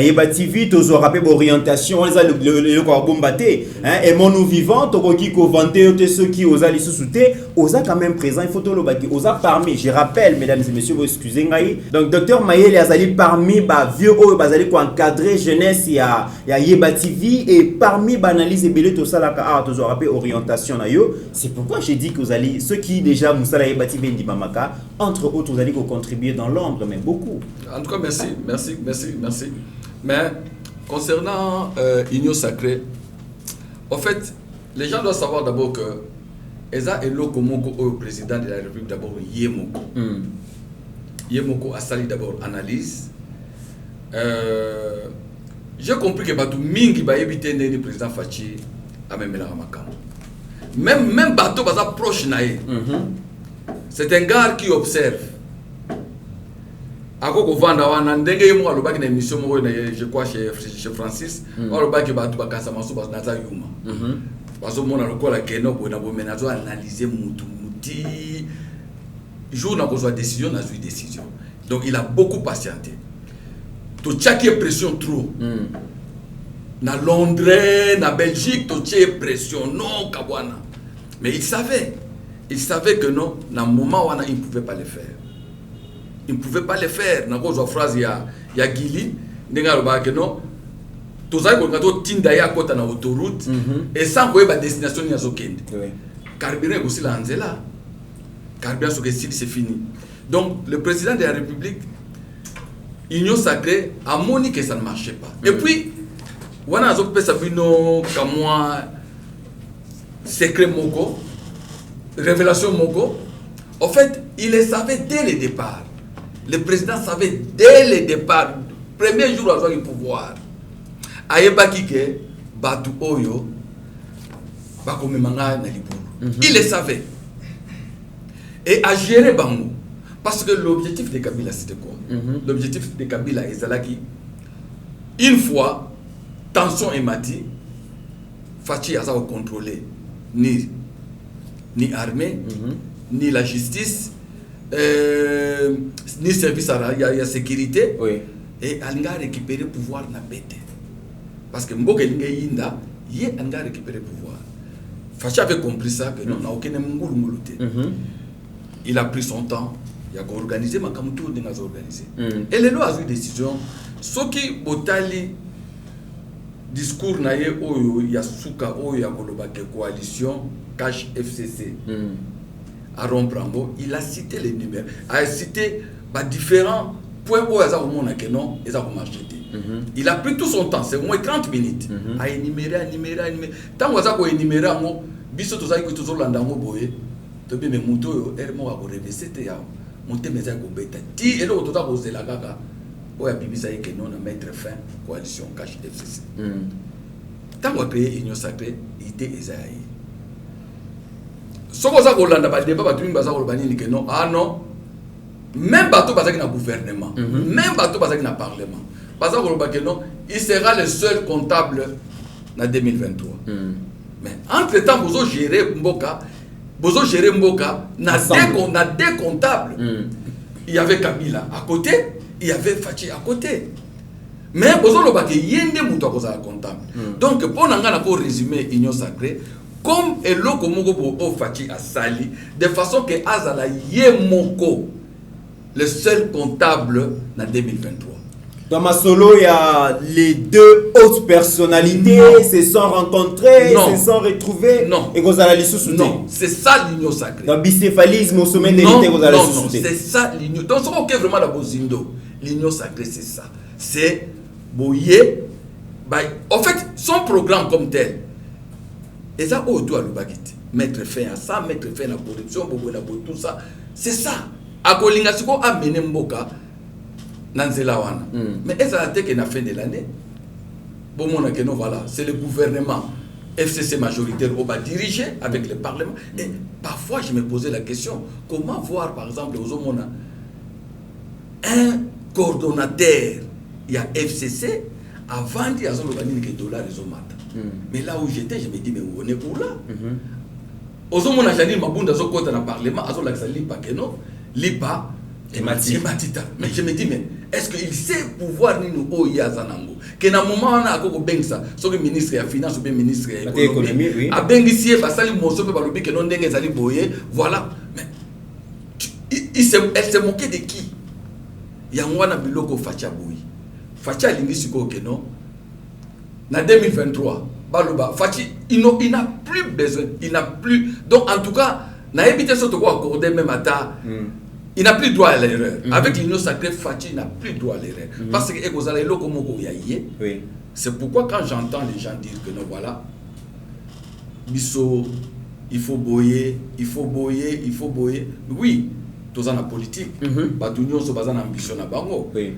yeba TV tozo rappel orientation les le ko bombaté hein et mon nous vivant to ki ko vanter ceux qui osa li sous-souté osa quand même présent il faut to lo baki osa parmi je rappelle mesdames et messieurs vous excusez ngai donc docteur Mayele azali parmi ba vieux o bazali ko encadrer jeunesse ya yeba TV et parmi ba analyse belé to sala ka tozo rappel orientation na yo c'est pourquoi j'ai dit que vous allez ceux qui déjà musala yeba TV ndi mamaka entre autres, vous allez contribuer dans l'ombre, mais beaucoup. En tout cas, merci. Mais concernant Union Sacrée, en fait, les gens doivent savoir d'abord que Eza Eloko Moko au président de la République d'abord Yemoko. Yemoko a sali d'abord analyse. J'ai compris que Batou Mingi va éviter le président Fachi à même la Ramakam. Même Batou va proche naïe. C'est un gars qui observe. Akoko vanda wana ndenge yemo alobaki na émission moko je crois chez Francis alobaki Batou bakasa maso ba naza yuma. Bazo mona lokola keno bona bomena zo analyser muti jour na kozwa décision na décision. Donc il a beaucoup patienté. To tchaki pression trop. Na Londres, na Belgique, to tchaki pression non kabwana. Mais il savait que non, dans le moment où il ne pouvait pas le faire. Il ne pouvait pas le faire. Dans la phrase, il y a Gili, il y a que non, tout ça, il y a Tinda ya côté na autoroute, et sans qu'il y ait une destination, il y a Zokende. Carburant est aussi là, carburant, c'est fini. Donc, le président de la République, Union Sacrée, a moni que ça ne marchait pas. Et puis, on a un Sabino, Kamwa, secret Moko, révélation Moko. En fait, il le savait dès le départ. Le président savait dès le départ, premier jour à du pouvoir. Ayebaki ke Batu Oyo, Bakomemanga na Liburu. Il le savait. Et à gérer Bango. Parce que l'objectif de Kabila, c'était quoi? L'objectif de Kabila est Zalaki. Une fois, tension est mati, Fachi a contrôlé ni armée, ni la justice, ni service à la sécurité. Oui. Et elle a récupéré le pouvoir na bête. Parce que Mboka Yinda, il a récupéré le pouvoir. Fachi avait compris ça, que non, on n'a aucun moulouté. Il a pris son temps. Il a organisé ma camuto de organisé. Et les lois ont eu décision. Ce qui botali discours naie oyo ya suka oyo ya koloba ke coalition cash FCC. À Romprambo, il a cité les numéros, a cité différents points où ils ont montré que non, ils ont marché. Il a pris tout son temps, c'est au moins 30 minutes. À énumérer. Tant que ça ko énumérer mo biso to za ki to landango boye. To be me muto er mo ko revesete ya. Monter mes agobeta. Ti et l'autre to za la gaga. Oya bibisa que non à mettre fin coalition cash FCC. Tant qu'on a créé Union Sacrée, il était Esaïe. Ce qu'on a Hollande ba débat ba tumi baza kolobani ni que non, ah non. Même bateau baza na gouvernement, même bateau baza na parlement. Baza koloba que non, il sera le seul comptable en 2023. Mais entre-temps vous gérer Mboka, na deux comptables. Il y avait Kabila à côté, il y avait Fachi à côté. Mais il y a des comptables. Donc, pour nous résumer Union Sacrée, comme Eloko Mogo Fachi a sali, de façon que Azala Yemoko, le seul comptable en 2023. Dans ma solo, il y a les deux hautes personnalités se sont rencontrées, se sont retrouvées. Non. Et vous allez sous-souter. Non, c'est ça l'Union Sacrée. Dans le bicéphalisme au sommet de l'unité, vous allez sous-souter. C'est ça l'Union. Donc, c'est vraiment la Bozindo. L'Union Sacrée, c'est ça. C'est Boye. En fait, son programme comme tel, et ça, on doit le baguette. Mettre fin à ça, mettre fin à la corruption, tout ça. C'est ça. Akolinga Siko a mené Mboka. Mais est-ce que la fin de l'année, bon, voilà, c'est le gouvernement FCC majoritaire qui va diriger avec le Parlement. Et parfois, je me posais la question, comment voir, par exemple, aux hommes, un coordonnateur, il y a FCC, avant d'y avoir des dollars, ils ont. Mais là où j'étais, je me dis, mais on est où là? Aux hommes, on a dit, Mabunda, ils ont côté dans le Parlement, ils ont l'accès pas que non, l'IPA. Et Matita. Mais je me dis, mais est-ce qu'il sait pouvoir nous Oyazanango? Que dans le moment où on a un ça, soit le ministre de la Finance ou le ministre de l'Économie, a Bengissier, Basali Mosso, Balubi, que non dengue Zali Boye, voilà. Mais elle s'est moquée de qui? Yangwana Biloko Facha Boui. Facha Lingisiko que non. En 2023, Baluba, Fachi, il n'a plus besoin, il n'a plus. Donc en tout cas, n'a évité ce qu'on accordé même à ta. Il n'a plus droit à l'erreur. Avec l'Union Sacrée, Fachi n'a plus droit à l'erreur. Parce que Egozala Loko Moko Yaye, C'est pourquoi quand j'entends les gens dire que non, voilà, Bisso, il faut boyer. Oui, tous en la politique. Batunion so bazan ambition na bango. Oui.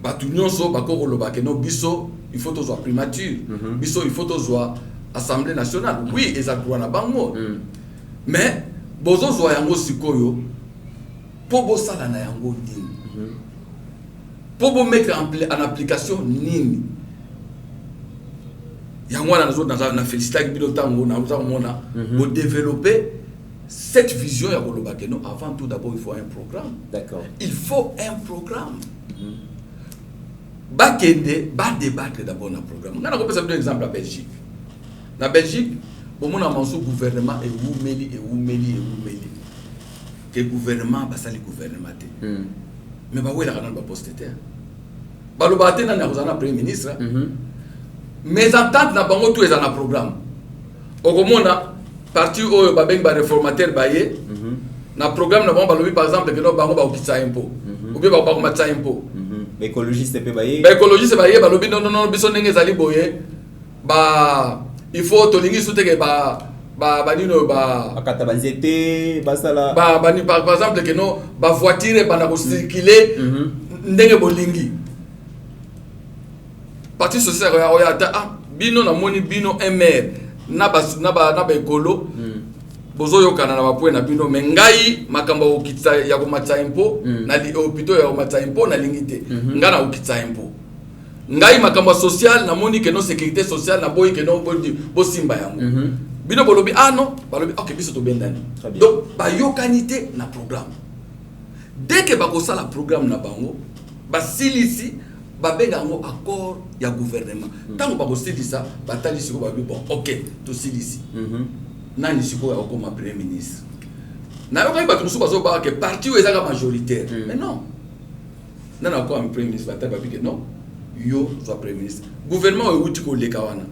Batunion so bako loba que non Bisso, il faut tous primature. Bisso, il faut tous Assemblée nationale. Oui, et ça doit na bango. Mais bozo zo yango sikoyo pour bo sala na yango nini. Pour vous mettre en application nini. Yango na félicité ki bilotango na mona pour développer cette vision ya koloba que non, avant tout d'abord il faut un programme. D'accord. Il faut un programme. Ba débattre d'abord un programme. On a un exemple à Belgique. Na Belgique, bon mon amanso gouvernement et oumeli. Que gouvernement ba sali gouvernement té. Mais ba wela kana ba poste té. Ba lo baté na na premier ministre. Mais entente na bango tout est dans programme. Okomona parti oyo ba beng ba réformateur ba yé. Na programme na bango ba lobi par exemple que no bango ba okitsa impôt. Ou bien ba ko matsa impôt. Écologiste pe ba yé. Ba écologiste ba yé ba lobi non biso ndenge zali boye. Ba il faut tolingi souteke ba nino ba akata banzete basala par exemple que no ba voiture ba na ko circuler ndenge bolingi parti social ya ta bino na moni bino MR na ba ekolo bozo yokana na bapoe na bino mais ngai makambo okitsa ya ko matsa impo na li hôpital ya ko matsa impo na lingite ngana okitsa impo ngai makambo social na moni que non sécurité sociale na boy que non bo simba yango bino bolobi non balobi OK biso to bendani donc ba yokanité na programme dès que ba ko sala programme na bango ba silisi ba benga ngo accord ya gouvernement tango ba ko silisa ba talisi ko ba bi bon OK to silisi nani siko ya ko ma premier ministre na yo ka ba tumusu bazo ba que parti ou ezaka majoritaire mais non nana ko am premier ministre ba ta ba bi que non yo soit premier ministre gouvernement est outil ko leka wana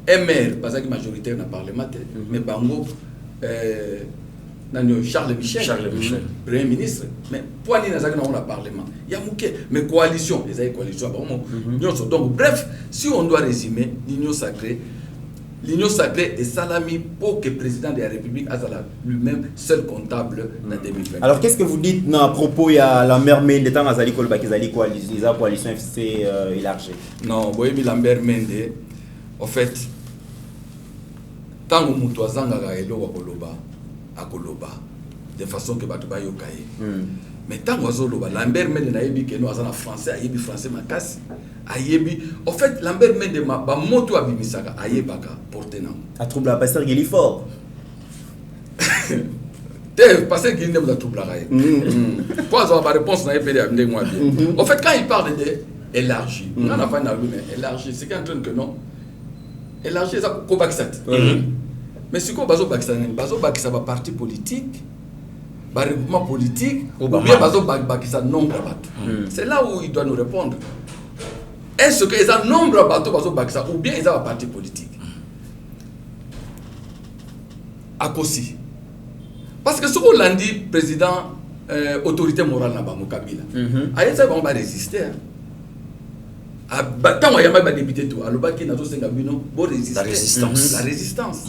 MR parce que majoritaire na parlement mais bango nani Charles Michel premier ministre mais pour ni na zaka na parlement ya muke mais coalition les ay coalition donc bref si on doit résumer l'union sacrée est salami pour que le président de la République a lui-même seul comptable en 2020. Alors qu'est-ce que vous dites à propos il y a Lambert Mende tant Azali Kolba qu'ils coalition FC élargie. Non, boy Lambert Mende en fait tant que mutu azanga ga elo a koloba de façon que batu ba yokaye. Mais tant que azoloba Lambert Mende na yebi que no azana français ayebi français makasi. Ayebi en fait Lambert Mende ba moto abimisaka ayebaka porter na a trouble la pasteur Guélifort pasteur Guélifort na trouble la pour avoir ma réponse na epele ande moi bien en fait quand il parle de élargi on a pas na mais élargi c'est qu'en train que non élargi ça ko bakisat mais si ko bazo bakisa ba parti politique ba regroupement politique ou bien bazo bakisa nombre bato c'est là où il doit nous répondre. Est-ce qu'ils ont nombre de bateaux ou bien ils ont un parti politique à Kossi. Parce que ce qu'on l'a dit, président, autorité morale n'a pas mon Kabila. Aïe, ça va résister. Quand on y a député tout, alors qu'il n'a pas de résistance. La résistance.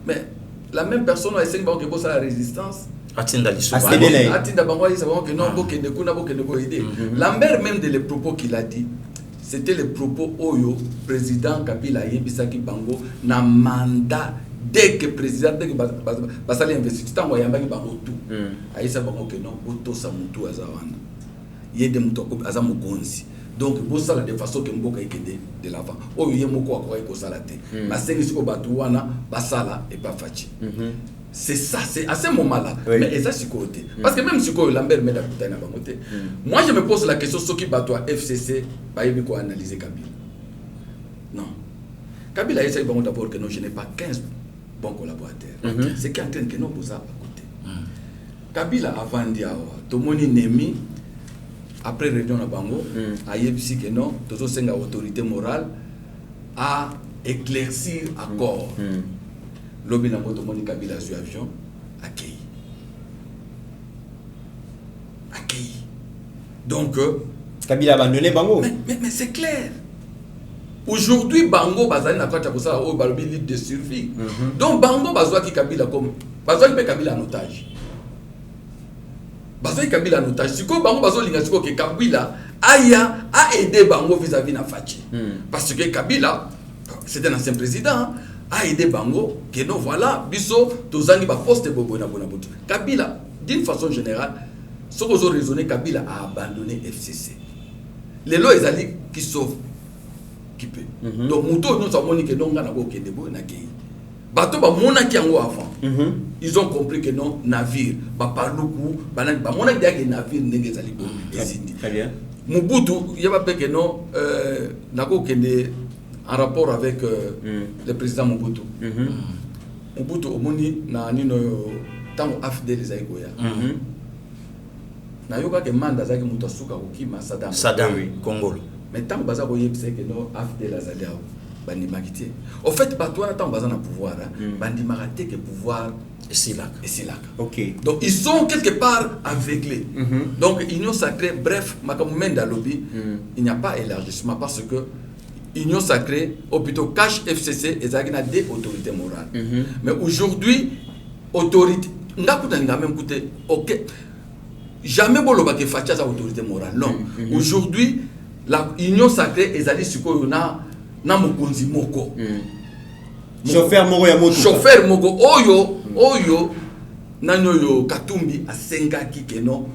Mais la même personne a essayé de faire la résistance. Lambert même de les propos qu'il a dit. C'était le propos Oyo, président Kabila Yebisaki Bango, na mandat dès que président, dès que Basali investit, tant qu'il y a un bango tout. Aïssa Bango que non, Oto Samutu Azawana. Yede Mutoko Azamogonzi. Donc, bon, ça de façon que Mboka Ekede de l'avant. Oyo Yemoko Akwa Eko Salate. Ma Sengisiko Batuana, Basala et Bafachi. C'est ça, c'est à ce moment-là. Mais ça, c'est côté. Parce que même si Lambert met la bouteille dans côté, moi je me pose la question ce qui bat toi FCC, bah il faut analyser Kabila. Non. Kabila essaie d'abord que non, je n'ai pas 15 bons collaborateurs. C'est qu'en train que non, vous avez à côté. Kabila avant d'y tout le monde Nemi après réunion à Bango, a yebisi que non, tout ça autorité morale à éclaircir accord. L'objet n'a pas de monde Kabila sur avion accueilli. Donc Kabila a abandonné Bango. Mais c'est clair. aujourd'hui bango bazali na kati ya kosala oyo balobi lutte de survie. Donc bango bazwaki Kabila comme bazwaki pe Kabila en otage. Bazwaki Kabila en otage. Siko bango bazolinga siko ke Kabila aya a aidé bango vis-à-vis na Fachi. Parce que Kabila c'était un ancien président a aidé bango que non voilà biso tozangi ba poste bobo na bona botu. Kabila d'une façon générale ce que vous raisonné Kabila a abandonné FCC. Les lois ezali qui sauvent qui peut. Donc muto nous avons dit que non ngana ko kende bo na kei. Bato ba mona ki yango avant. Ils ont compris que non navire ba paluku ba mona dia que navire ndenge ezali bo. Très bien. Mobutu yaba pe que non nako kende en rapport avec le président Mobutu. Mobutu omoni na nino tango AFDL ezali koya. Na yoka ke manda zaki muto suka okima Saddam Congolo. Mais tant que baza koyebise que non AFDL azali awo bandi makité. Au fait batouana tant baza na pouvoir bandi maraté que pouvoir et silaka. OK. Donc ils sont quelque part aveuglés. Donc union sacrée bref makamumenda lobby il n'y a pas élargissement parce que union sacrée ou plutôt cache FCC ezaki na des autorités morales. Mais aujourd'hui autorité ndakuta même coûté OK. Jamais boloba ke facha za autorité morale. Non. Aujourd'hui la union sacrée ezali sikoyo na mokonzi moko. Chauffeur moko ya moto. Chauffeur moko oyo nanyoyo Katumbi asengaki ke non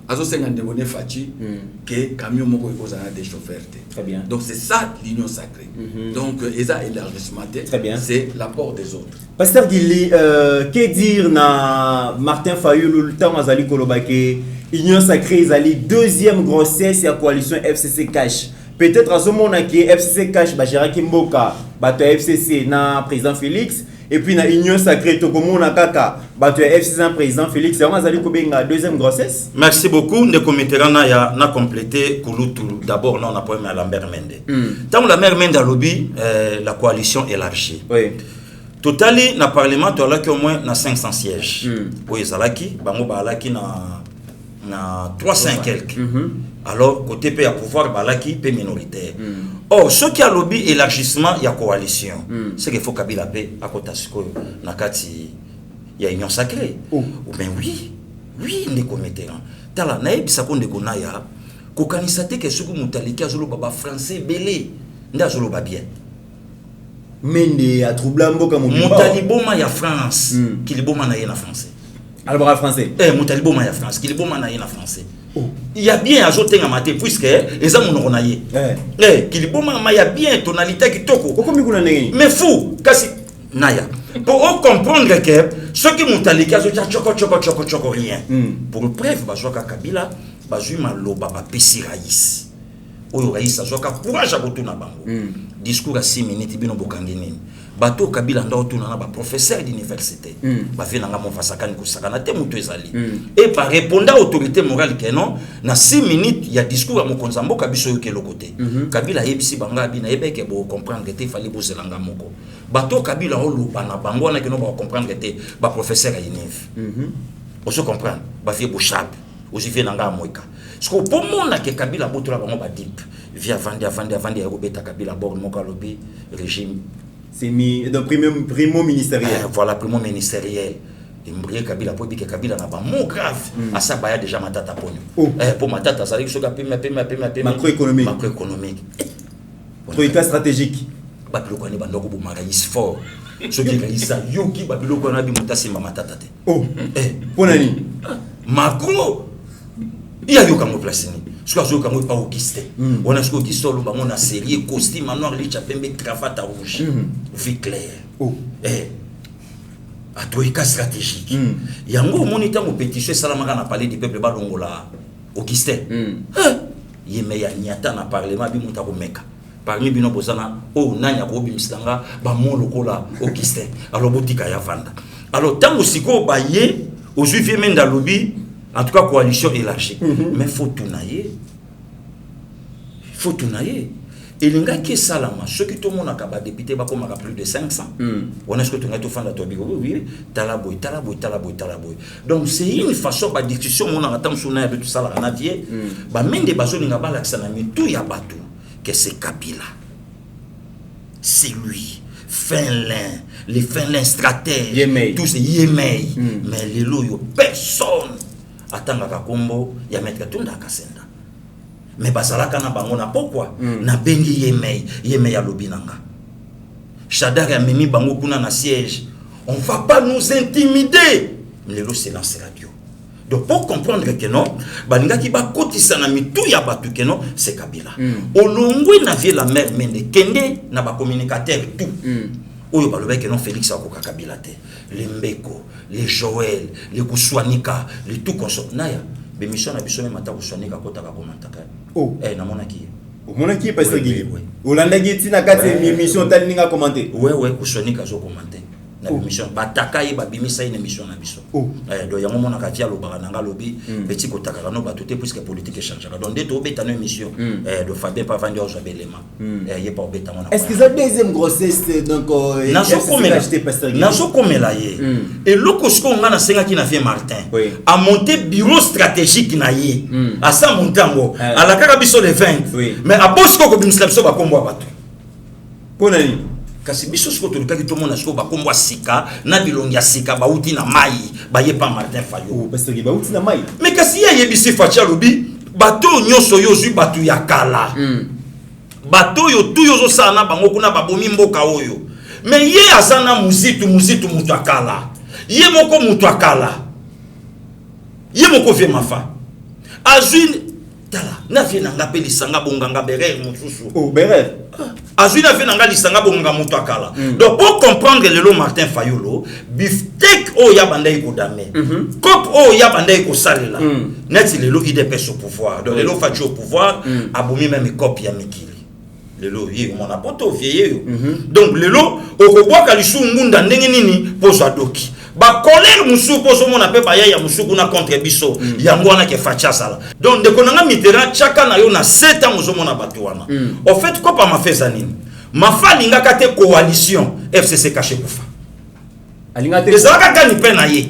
azo senga ndebone fachi que camion moko ekozana des chauffeurs. Très bien. Donc c'est ça l'union sacrée. Donc eza élargissement. Très bien. C'est l'apport des autres. Pasteur Gili, que dire na Martin Fayulu le temps azali kolobake union sacrée ezali deuxième grossesse ya coalition FCC cash. Peut-être à ce moment que FCC cash ba Gérard Kimboka bato FCC na président Félix et puis na union sacrée to komona kaka bato FCC na président Félix on azali kobenga deuxième grossesse. Merci beaucoup ndeko meterana ya na compléter kulutu d'abord non na premier à Lambert Mende. Tant Lambert Mende lobby la coalition élargie. Oui. Totali na parlement to là au moins na 500 sièges. Oui zalaki bango balaki na 300 quelques. Alors côté pays à pouvoir balaki pe minoritaire. Or ce qui a lobby élargissement ya coalition, c'est qu'il faut Kabila pe à côté siko na kati ya union sacrée. Ou ben oui ndeko meterana. Tala na ebisa ko ndeko na ya ko kanisa te ke suku mutaliki azolo baba français belé nda azolo ba bien. Mende a troubla mboka Mutaliboma ya France qui liboma na yena français. Alors en français. Mutaliboma ya France qui liboma na yena français. Il y a bien ajouté en maté puisque les hommes n'ont rien. Qui liboma ma ya bien tonalité qui toko. Mais fou kasi naya. Pour comprendre que ceux qui mutaliki azo choco rien. Pour preuve bazoka Kabila bazuma loba ba pesi raïs. Oyo raïs azoka courage à botuna bango. Discours à 6 minutes bino bokangeni. Bato Kabila nda otuna na ba professeur d'université. Ba fait nanga mon fasakani ko sakana te muto ezali. Et par répondre à autorité morale que non na 6 minutes il y a discours à mokonza mboka biso yo ke lokote. Kabila yebisi banga bina yebeke bo comprendre que te fallait bozelanga moko. Bato Kabila oluba na bango na ke no ba comprendre que te ba professeur à UNIF. On se comprendre ba fait bo chap. Oji fait nanga moika. Ce que pour mon na ke Kabila botola bango ba dip. Via vandi ya robeta Kabila bord moko lobby régime. C'est mis dans primo ministériel. Voilà, primo ministériel. Imbrié Kabila pour que Kabila n'a pas mon grave. À ça, il y a déjà ma tata pour pour ma tata, ça veut dire que macroéconomique. Macroéconomique. Troïka stratégique. Babilo Kone Bandoko pour Marais fort. Ce qui est ça, Yoki Babilo Kone Bimuta c'est ma tata. Oh, Ponani. Macro. Il y a Yoka mo place ni. Ce que je veux pas Auguste. On a ce qui sort on a série costume noir les chapembe cravate rouge. Vie clair. À Troïka stratégique. Yango monita mo pétition salamaka na parler du peuple balongola. Auguste. Yeme ya nyata na parlement bi muta ko meka. Parmi bino bozana o nanya ko bimistanga ba mon lokola Auguste. Alors botika ya vanda. Alors tango siko ba ye au juifs menda lobby. En tout cas, coalition élargie. Mais il faut tout nailler. Il faut tout nailler. Et les gens qui sont là, ceux qui tout le monde a député, comme plus de 500. On est ce que tu as tout fait dans ton bureau. Oui, talaboy. Donc, c'est une façon de discussion. On a attendu sur de tout ça, là, on a dit. Même des bases, on a l'accent, mais tout y a battu. Que c'est Kabila. c'est lui. Finlin, les Finlin stratèges, Yemei. tous ces Yemei. Mais les loyaux, personne attend à Kakombo, il y a maître Tunda Kasenda. Mais basalaka na bango na pourquoi na bengi Yemei à Lobinanga. Chadar a memi bango kuna na siège. On va pas nous intimider. Mais le silence radio. Donc pour comprendre que non, balinga ki ba kotisa na mitu ya batu que non, c'est Kabila. Olongwe na vie la mère mende kende na ba communicateur tout. Oyo baloba que non Félix akoka Kabila te. Les Mbeko, les Joël, les Kuswanika, les tout consort naya. Be mission na biso même ata Kuswanika kota ka komantaka. Oh, na mona ki. Mona ki pasteur Guy. Olanda Geti na kati émission tali ninga commenter. Ouais, Kuswanika zo commenter. Na mission bataka ye ba bimisa une émission na biso. Do yango mona ka tia lo barananga lobi petit kotaka no ba tout puisque politique change. Donc dès to beta no émission de Fabien pas vendre aux abelema. Ye pas beta mona. Est-ce que la deuxième grossesse donc nazo komela ye. Et lokosko ngana senga ki na fait Martin a monté bureau stratégique na ye. A sa montango a la kaka biso le 20. Mais a bosko ko bimisa biso ba kombo abatu. Ponani kasi biso siko tolukaki to mona siko bakombo sika na bilongi ya sika bauti na mai baye pa Martin Fayot parce que bauti na mai mais kasi ya yebisi facha lobi bato nyoso yo zui batu ya kala bato yo tu yo zo sana bango kuna babomi mboka oyo mais ye azana muzitu mutu akala ye moko mutu akala ye moko ve mafa azui tala na vie na ngape lisanga bonganga berer mususu berer Azuna venanga lisanga bonga mutu akala. Donc pour comprendre le Martin Fayolo, biftek o ya bandai ko dame. Cop o ya bandai ko salela. Net le lo IDPS au pouvoir. Donc le lo Fachi au pouvoir, abomi même copie ya Mikili. Le lo yi mon apoto vieillé. Donc le lo okobwa kalisu ngunda ndenge nini pozo adoki. Ba colère musu pozo mon appel ba ya musu kuna contre biso. Yango wana ke Fachi sala. Donc de konanga Mitterrand chaka na yo na 7 ans muzo mona batuana. En fait quoi pas ma fait zanini. Ma fa linga kate coalition FCC caché kufa. Alinga te ezaka gani pena ye.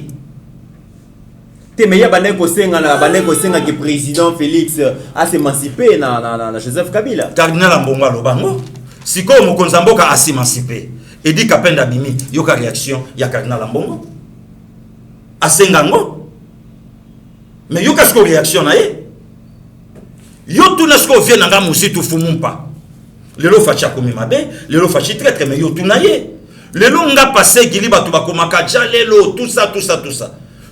Te meya baneko senga que président Félix a s'émancipé na Joseph Kabila. Cardinal Mbongo lobango. Siko mokonza mboka a s'émancipé. Edi Kapenda bimi yoka réaction ya Cardinal Mbongo. Asengango. Mais yoka sko réaction na ye. Yo tu nasko vient nga musitu fumumpa. Lelo Fachi akomi mabe, lelo Fachi traître mais yo tu na ye. Lelo nga passé gili batu bakomaka jalelo tout ça.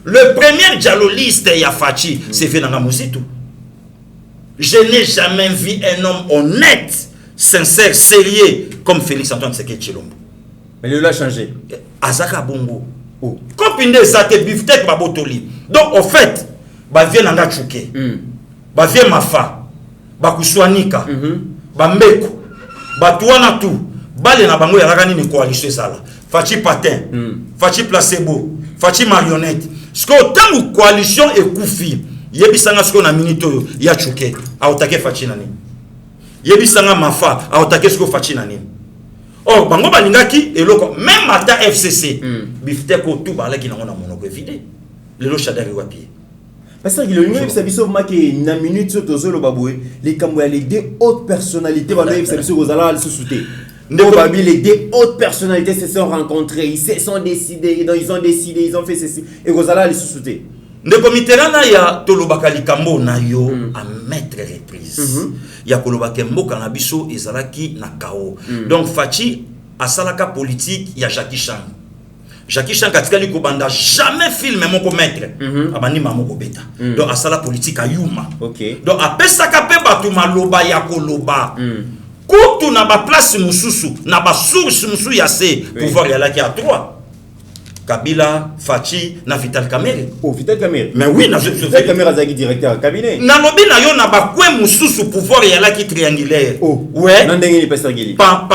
Le premier dialogiste ya Fachi c'est fait nga musitu. Je n'ai jamais vu un homme honnête, sincère, sérieux comme Félix Antoine Tshisekedi Tshilombo. Mais il a changé. Azaka bongo. Copine ça te biftek babotoli. Donc en fait, ba vient nga chuke. Ba vient mafa. Ba kuswanika. Ba mbeko. Ba tuana tout. Bale na bango ya rakani ni coalition sala. Fachi patin. Fachi placebo. Fachi marionnette. Ce que tant coalition et koufi. Yebisanga ce qu'on a minute ya chuke. A otake Fachi nani. Yebisanga mafa. A otake ce que Fachi nani. Oh, bango balingaki eloko même ata FCC bifte ko tout balaki na ngona monoko vide lelo chadari wapi parce que le numéro ça biso maki na minute sur tozolo baboué les kamwa les deux hautes personnalités ba ça biso kozala sous souté les deux hautes personnalités se sont rencontrées ils se sont décidés ils ont fait ceci et kozala les sous souté ndeko Mitterrand ya tolobaka likambo na yo à mettre reprise ya kolobaka mboka na biso ezalaki na kao donc Fachi asalaka politique ya Jackie Chan katikali ko banda jamais filme moko maître abani mamoko beta donc asala politique ayuma donc apesaka pe batu maloba ya koloba kutu na ba place mususu na ba source musu ya se pouvoir ya laki à 3 Kabila, Fachi, na Vital Kamerhe. Oh, Vital Kamerhe. Mais oui, Vital Kamerhe a directeur cabinet. Na lobi na yo na ba kwe mususu pouvoir ya la ki triangulaire. Oh. Ouais. Na ndenge ni pasteur Gili. Pam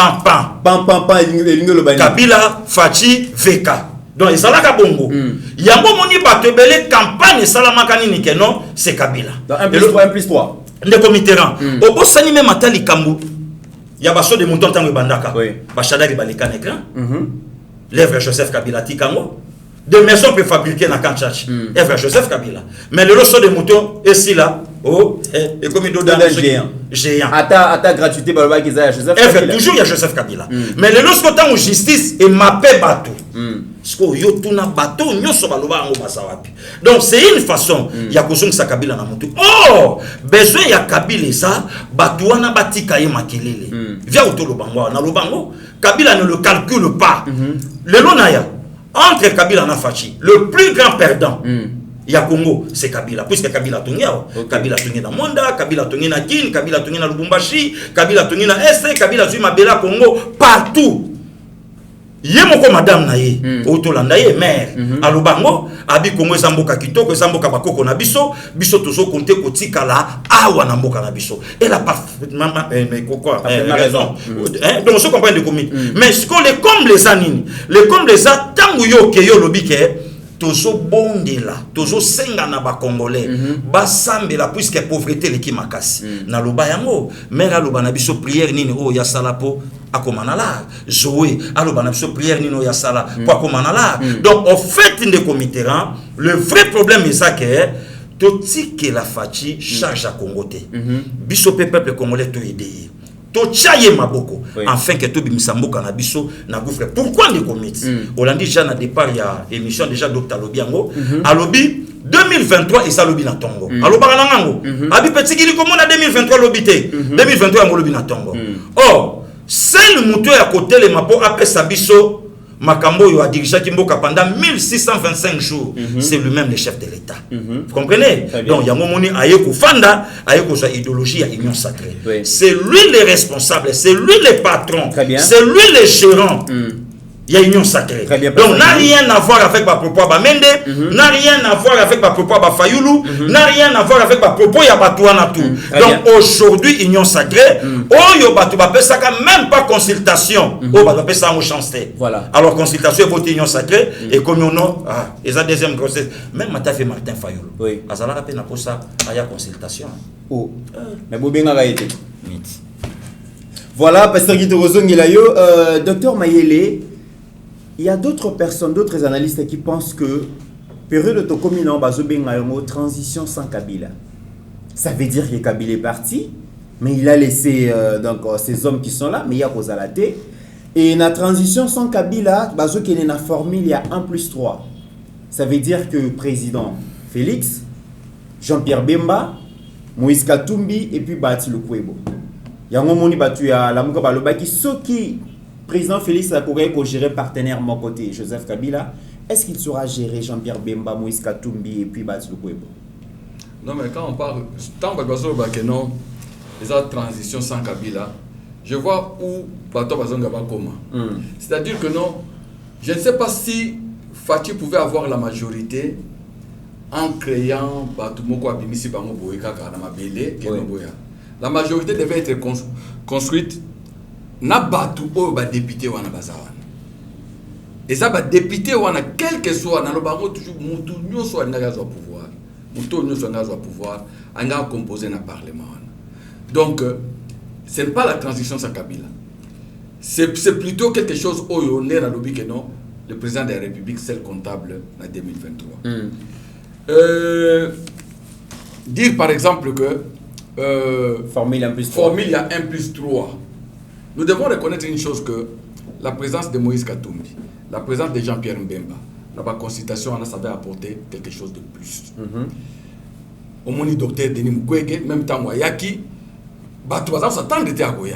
lingo lo bani. Kabila, Fachi, VK. Donc ezalaka bongo. Yango moni batebele campagne salamaka nini ke non, c'est Kabila. Dans 1+3. Ndeko Mitterrand. Obosani même atali kambu. Ya baso de montant tango bandaka. Ba chadari balika na écran. Lèvre Joseph Kabila Tikango. des maisons peuvent fabriquer dans Kanchach. Et frère Joseph Kabila. Mais le lot de moutons, ici là, oh, et comme il doit géant. À ta gratuité, Balba qui a Joseph Kabila. Toujours il y a Joseph Kabila. Mais le lot de justice est mappé bateau. Parce que yo tuna bateau, nyo so baloba ngo basawapi. Donc c'est une façon ya kozong sa Kabila na mutu. Oh, besoin ya Kabila ça, bateau wana batika ye makelele. Via autour lobango, na lobango, Kabila ne le calcule pas. Le lot na ya entre Kabila et Fachi, le plus grand perdant, il y a Congo, c'est Kabila. Puisque Kabila tourné, Kabila tourné dans Monda, Kabila tourné dans Guine, Kabila tourné dans Lubumbashi, Kabila tourné dans Est, Kabila tourné dans Bela Congo, partout. Yemoko madame naye, Otolanda ye maire, Alubango, Abi Congo Zamboka Kitoko, Zamboka Bakoko na biso, biso tozo compter kotika la awa na mboka na biso. Elle a parfaitement raison. Donc on se comprend de commune. Mais ce qu'on les comble les anines, les comble les a tangu yo ke yo lobike, tozo bondela, tozo senga na ba congolais, ba sambela puisque pauvreté leki makasi. Na loba yango, mère aloba na biso prière nini o ya salapo akomanala, Zoé aloba na biso prière nini o ya sala po akomanala. Donc au fait de committeran, le vrai problème est ça que toti que la Fachi charge à Congoté. Biso peuple congolais to aider. Tochaye maboko afin que to bimisamboka na biso na gouffre. Pourquoi les comités Hollandi déjà na départ il y a émission déjà Dr Lobiango alobi 2023 et ça lobi na tongo aloba na ngango abi petit kili comme on a 2023 lobité 2023 ngo lobi na tongo. Or c'est le moteur à côté les mapo après sa biso Makambo yo a dirigé Kimboka pendant 1625 jours. C'est lui-même le chef de l'État. Vous comprenez? Donc, il y a un moment où Ayeko Fanda, Ayeko sa idéologie à Union Sacrée. C'est lui le responsable, c'est lui le patron, c'est lui le gérant. Il y a Union Sacrée. Donc, n'a rien à voir avec ma propos Bamende, n'a rien à voir avec ma propos Bafayoulou, n'a rien à voir avec ma propos Yabatouana tout. Donc, aujourd'hui, Union Sacrée, oh yo batu bapé ça même pas consultation, oh bapé ça en chanceté. Voilà. Alors consultation est votre Union Sacrée et comme on a et ça deuxième grossesse, même Mata fait Martin Fayoulou. Oui. Azala rappelle na pour ça, il y a consultation. Oh. Mais Bobenga va été. Voilà, pasteur Guido Rozongilayo, docteur Mayele. Il y a d'autres personnes, d'autres analystes qui pensent que période de Tokomina Bazobengayomo, transition sans Kabila. Ça veut dire que Kabila est parti, mais il a laissé donc ces hommes qui sont là, mais il y a Rosalate. Et la transition sans Kabila, Bazo qui est dans la formule, il y a 1+3. Ça veut dire que président Félix, Jean-Pierre Bemba, Moïse Katumbi et puis Bati Lukwebo. Il y a un moment où il y a la Mouka Balobaki, ceux qui président Félix Lakouré pour gérer partenaire mon côté Joseph Kabila, est-ce qu'il sera géré Jean-Pierre Bemba, Moïse Katumbi et puis Bati Lukwebo? Non mais quand on parle, tant que non, les autres transitions sans Kabila, je vois où Bato Bazonga va comment. C'est-à-dire que non, je ne sais pas si Fachi pouvait avoir la majorité en créant Bato Moko Abimisi Bango Boyka Kanama Bele, la majorité devait être construite. Na batu o ba député wana bazawana et ça ba député wana quel que soit na lobango toujours mutu nyoso anga zo pouvoir mutu nyoso anga zo pouvoir anga composer na parlement. Donc ce n'est pas la transition sans Kabila, c'est plutôt quelque chose oyo né na lobi que non le président de la République c'est le comptable en 2023. Dire par exemple que formule 1+3 formule il y a 1+3. Nous devons reconnaître une chose que la présence de Moïse Katumbi, la présence de Jean-Pierre Mbemba, la consultation, on a savait apporter quelque chose de plus. Au moins, le docteur Denis Mukwege, même temps, Yaki, tout le monde s'attend de Goya.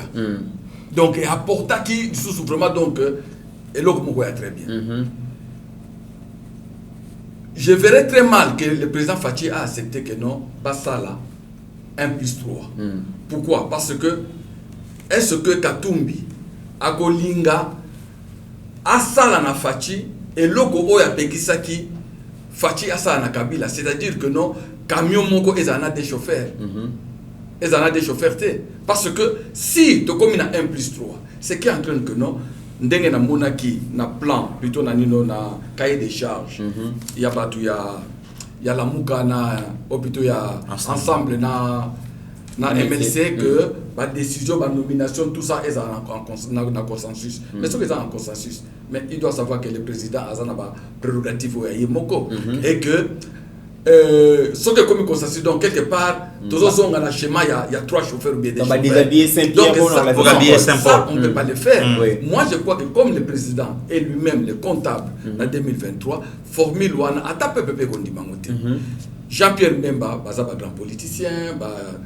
Donc, il apporte qui, sous vraiment, donc, et l'autre Mukwege très bien. Je verrais très mal que le président Fachi a accepté que non, pas ça là, 1+3. Pourquoi? Parce que est-ce que Katumbi, Agolinga, Asala na Fachi, et Loko Oya Pekisaki, Fachi Asala na Kabila, c'est-à-dire que non, camion Moko, ils en ont des chauffeurs. Ils en ont des chauffeurs. Parce que si tu communes à 1+3, c'est qui entraîne que non, Ndenge na Monaki, na plan, plutôt na Nino, na cahier des charges, il y a la Mouka, na, plutôt il y a ensemble, na na MLC que la décision, la nomination, tout ça est en consensus. Mais ce qui est en consensus, mais il doit savoir que le président a une prérogative et que ce que comme consensus, donc quelque part, tous on a un schéma, il y a 3 chauffeurs ou bien des chauffeurs. Donc ça, on ne peut pas le faire. Moi, je crois que comme le président est lui-même le comptable en 2023, Formule 1 a tapé peu Jean-Pierre Memba, un grand politicien,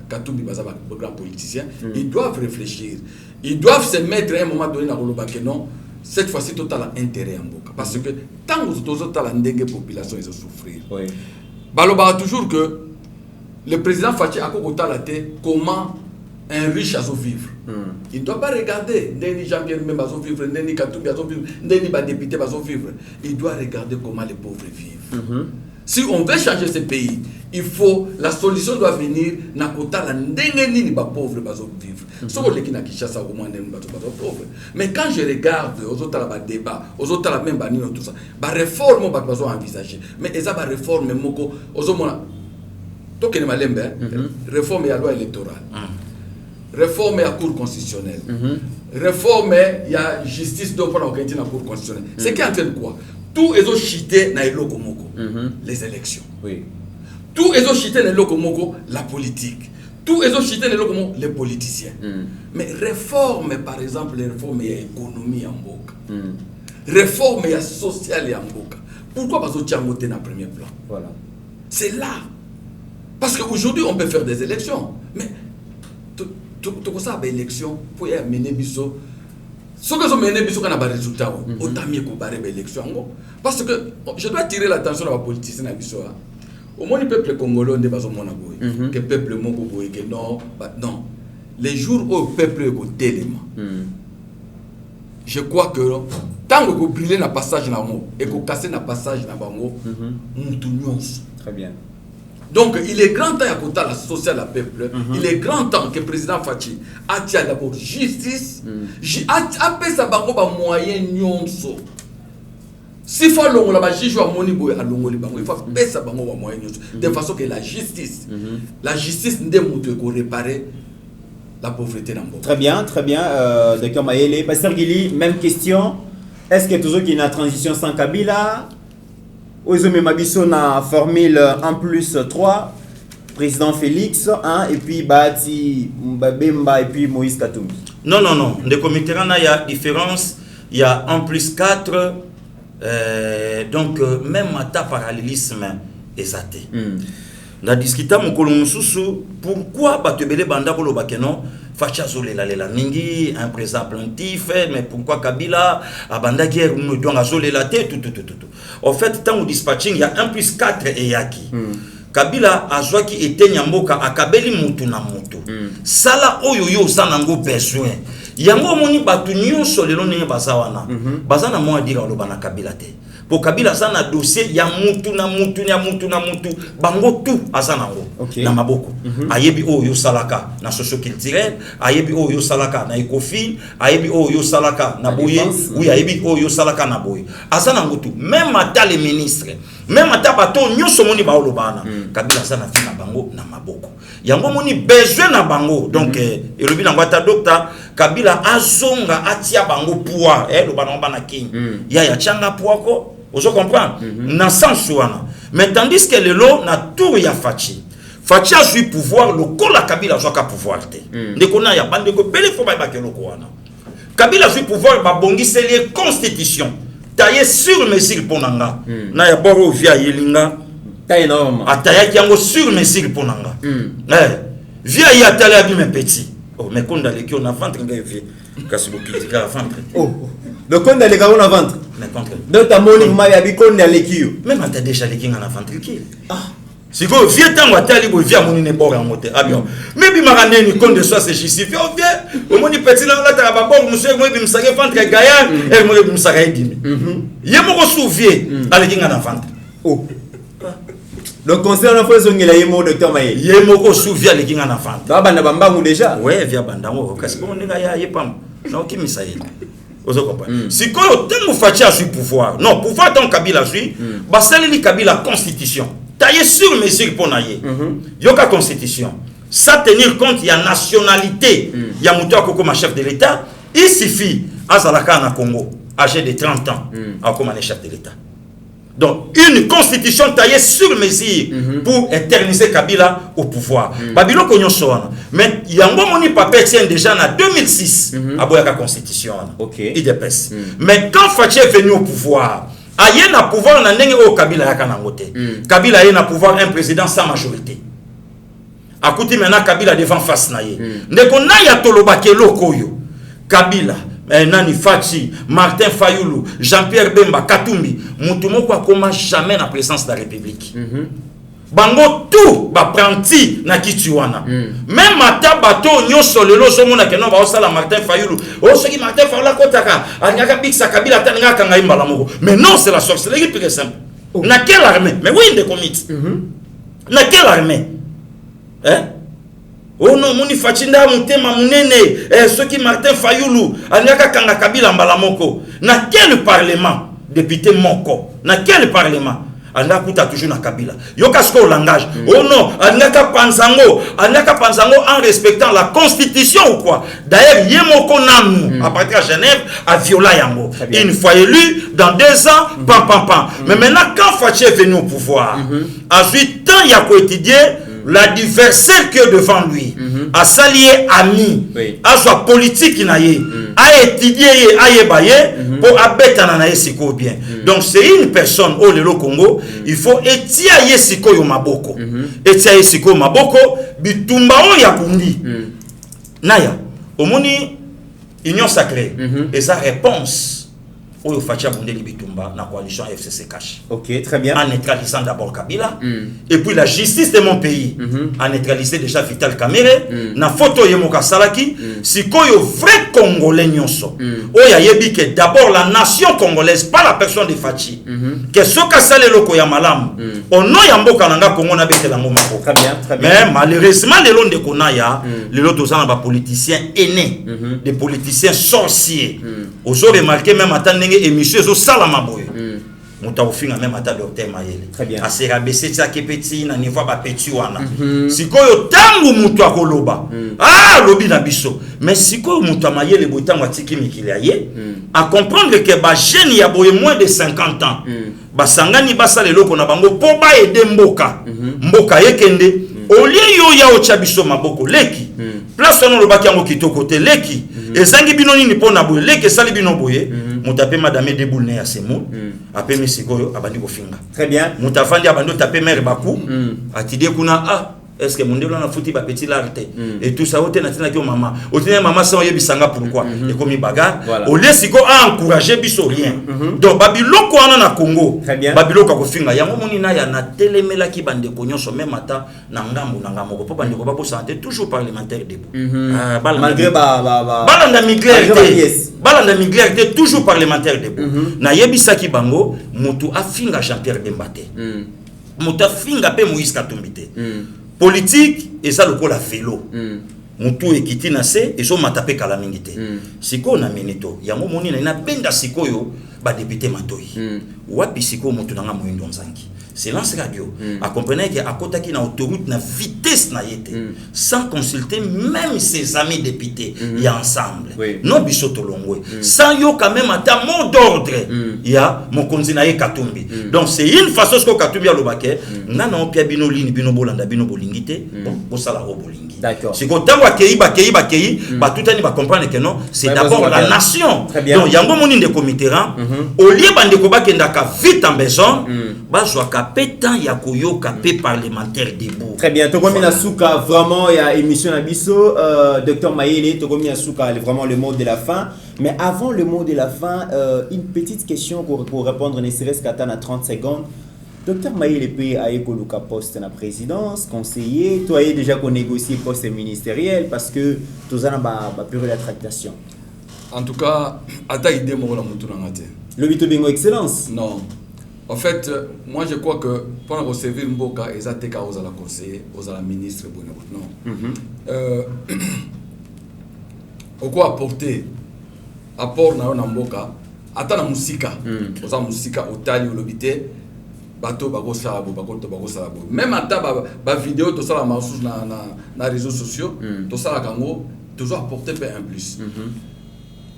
Katumbi, un grand politicien, ils doivent réfléchir. Ils doivent se mettre à un moment donné dans le que non, cette fois-ci, total intérêt en Boka. Parce que tant que la population, ils vont souffrir. Oui. Baloba toujours que le président Fachi a comment un riche a vivre. Il ne doit pas regarder ni Jean-Pierre Memba a vivre, ni Katumbi a vivre, ni les députés a vivre. Il doit regarder comment les pauvres vivent. Si on veut changer ce pays, il faut, la solution doit venir na kota la ndengeni ni ba pauvre bazo vivre. Soko leki na Kinshasa au moins ndengeni bazo pauvre. Mais quand je regarde aux autres la débat, aux autres la même banino tout ça, ba réforme ba bazo envisager. Mais eza ba réforme moko ozomona to kene malembe réforme ya loi électorale. Réforme ya cour constitutionnelle. Réforme ya justice donc pour la cour constitutionnelle. C'est qui en train de quoi? Tout est chité dans les élections. Oui. Tout est chité dans la politique. Tout est chité dans les politiciens. Mais réforme, par exemple, les réformes de l'économie en Boka. Réforme sociale en Boka. Pourquoi pas au Tchangoté dans le premier plan? Voilà. C'est là. Parce qu'aujourd'hui, on peut faire des élections. Mais tout ça, une élection, pour mener biso. Ce que je mène, c'est un résultat. Autant mieux comparer l'élection. Parce que je dois tirer l'attention à la politicien. Au moins, le peuple congolais n'est pas au monde. Que le peuple mongoboy, que non. Non. Les jours où le peuple est tellement. Je crois que tant que vous brûlez le passage dans le monde et que vous cassez le passage dans le monde, très bien. Donc, il est grand temps à côté la sociale à peuple. Il est grand temps que le président Fachi attire d'abord justice. Après ça, il y a des moyens nyonso. S'il faut que la justice soit monibo à l'ongoli bango, il faut que ça bango wa moyens nyonso. De façon que la justice n'est pas réparer la pauvreté dans le monde. Très bien, Dr Mayele. Pasteur Guili, même question. Est-ce que toujours qu'il y a une transition sans Kabila? Ozome Mabiso na formule 1+3, président Félix, et puis Bati Mbabemba et puis Moïse Katumbi. Non. De comité, il y a différence. Il y a 1+4. Donc, même à parallélisme exact. On a discuté mon colonsusu pourquoi Batebele Banda Bolo Bakeno Facha Zolela Mingi, un président plaintif, mais pourquoi Kabila a Banda guerre nous doit Zolela tout. En fait, tant au dispatching, il y a 1+4 et Yaki. Kabila a joué qui était Nyamboka a Kabeli Mutu na Mutu. Sala Oyoyo Sanango besoin. Yango moni batu nyonso lelo ne bazawana. Bazana mo adira lobana Kabila te. Pour Kabila sana dossier ya mutu na mutu bango tout azanango na maboko. Ayebi oyo salaka na socio-culturel, ayebi oyo salaka na Ecofin, ayebi oyo salaka na boye, oui ayebi oyo salaka na boye. Azanango tout, même ata les ministres, même ata bato nyonso moni ba olobana. Kabila sana fina bango na maboko. Yango moni besoin na bango. Donc elobi na ngata docteur Kabila azonga atia bango pouvoir, lobana bana king. Ya changa pouvoir ko. Vous comprenez? Dans sens mais tandis que le lot na tout ya Fachi. Fachi a su pouvoir le kola Kabila a pouvoir te. Ne kona ya bande ko bele fo ba ke loko wana. Kabila a su pouvoir ba bongise les constitution. Taillé sur mesure ponanga. Na ya boro via yelinga. Taille énorme. Ataya ki yango sur mesure ponanga. Via ya tala bi mes petits. Oh mais konda le ki on a ventre nga vie. Kasi bo critique à ventre. Oh. Le compte de l'égal on a ventre. Donc ta moni maya bi konda le ki. Même ata déjà le ki nga na ventre ki. Ah. Si vous vieux tango atali bo via moni ne bora moté. Ah bien. Mais bi marane ni konde soit c'est justifié. Oh bien. Au moni petit là ta ba bor monsieur moi bi msage ventre gayan et moi bi msage dimi. Yemo ko souvier ale ki nga na ventre. Oh. Donc conseil on a fait zongela yemo docteur Maye. Yemo ko souvier ale ki nga na ventre. Ba banda bambangu déjà. Ouais, via bandango kasi ko ninga ya yepam. Na okimisa yele. Vous comprenez? Si quand on Fachi a su pouvoir, non, pouvoir tant Kabila a su, basali ni Kabila constitution. Taillé sur mesure pour naïe. Yoka constitution. sans tenir compte il y a nationalité il y a muto akoko chef de l'État il suffit azalaka na Congo âgé de 30 ans akoma chef de l'État. Donc, une constitution taillée sur mesure pour éterniser Kabila au pouvoir. Babilo Konyo Soana. Mais Yango Moni Papé tient déjà en 2006 à la constitution. IDPS. Mais quand Fachi est venu au pouvoir, Ayen a pouvoir na nenge au Kabila Yakanangote. Kabila Ayen a pouvoir un président sans majorité. Akouti maintenant Kabila devant face naye. Ndeko na ya tolobake lokoyo. Kabila Nani Fachi, Martin Fayoulou, Jean-Pierre Bemba, Katumbi, Moutoumoko a comme jamais la présence de la République. Bango tout ba pranti na Kituana. Même ata bato nyoso lelo zomona ke no ba osala Martin Fayoulou. O soki Martin Fayoulou kotaka, anyaka biksa Kabila tananga kanga imbala moko. Mais non, c'est la sorcellerie pure et simple. Na quelle armée? Mais oui, des comités. Na quelle armée? Hein? Oh non, moni fachinda mutema munene ceux qui Martin Fayoulou anyaka kanga Kabila mbala moko. Na quel parlement député moko? Na quel parlement? Anda kuta toujours na Kabila. Yo kasko langage. Oh non, anyaka panzango en respectant la constitution ou quoi? D'ailleurs, yemoko namu à partir de Genève a violé yango. Une fois élu dans 2 ans, pam. Mais maintenant quand Fachi est venu au pouvoir, à 8 ans il a étudié l'adversaire que devant lui, à s'allier ami, à soit politique naye, à étudier pour abetana na siko bien. Donc c'est une personne au lelo Congo, il faut etiaye siko yo maboko. Etiaye siko yo maboko bitumba o ya kundi. Naya, omoni union sacrée et sa réponse au Fachi Bundeli Bitumba na coalition FCC Cash. OK, très bien. En neutralisant d'abord Kabila et puis la justice de mon pays a neutralisé déjà Vital Kamerhe na photo yemoka salaki sikoyo vrai congolais nyonso oya yebi que d'abord la nation congolaise pas la personne de Fachi que soka sale loko ya malamu ono ya mboka nanga Congo na betela ngoma ko. Très bien. Mais malheureusement les londe konaya les lotos na ba politiciens aînés des politiciens sorciers ozo remarquer même attendre émission zo sala maboyo muta ofinga même ata docteur Mayele très bien asera baisser ça ke petit na niveau ba petit wana sikoyo tangu mutu akoloba lobi na biso mais sikoyo mutu Mayele botango atiki mikili aye à comprendre que ba jeune ya boye moins de 50 ans ba sangani basala loko na bango po ba aider mboka yekende olie yo ya ochabiso maboko leki place on lo baki yango kitoko te leki ezangi bino nini pona boye leki sali bino boye mutape madame deboule ne ya semo apemi sikoyo abandi kofinga très bien mutafandi abando tape mère baku atidie kuna est-ce que mon développement na fouti ba petit l'arte et tout ça ote na tina ki maman otina maman sans yebisanga pourquoi et comme bagarre au lieu siko a encourager biso rien donc babiloko wana na Congo babiloko ko finga yango moni na ya na telemela ki bande ko nyonso même ata na ngambo ko bande ko ba santé toujours parlementaire debout malgré balanda migrité toujours parlementaire debout na yebisa ki bango mutu afinga Jean-Pierre Bemba te mutu afinga pe Moïse Katumbi te politique et ça le la vélo mutu ekiti na se ezo matape kala mingi te siko na minito yango moni na benda sikoyo ba député matoi wapi siko mutu nanga moindo nzangi silence radio a comprendre que à côté qui na autoroute na vitesse na yete sans consulter même ses amis députés y ensemble non biso tolongwe sans yo quand même ata mot d'ordre ya mokonzi na ye Katumbi donc c'est une façon que Katumbi a lobake ngana opia bino lini bino bolanda bino bolingite bon sala ro bolingi d'accord c'est que tango akei ba tutani ba comprendre que non c'est d'abord la nation donc yango moni de comiteran au lieu bande ko bakenda ka vite en besoin ba joaka pétant ya koyoka pe parlementaire debout. Très bien, Togomi Nasuka, vraiment il y a émission Abisso, Docteur Mayele, Togomi Nasuka, vraiment le mot de la fin. Mais avant le mot de la fin, une petite question pour répondre, ne serait-ce qu'à 30 secondes. Docteur Mayele peut aller coloca poste na présidence, conseiller, toi y déjà qu'on négocie poste ministériel parce que tout ça n'a pas peur la tractation. En tout cas, ata idée mo la mutu na ngate. Le bito bingo excellence. Non. En fait, moi je crois que pour recevoir Mboka, ils ont été aux la conseiller, aux la ministre, non. Au quoi apporter apport na Mboka, attends la musique, aux la musique au tali au lobité, bato bakosala bo bakoto bakosala bo même ata ba vidéo to sala mensonge na réseaux sociaux to sala kango toujours apporter un plus.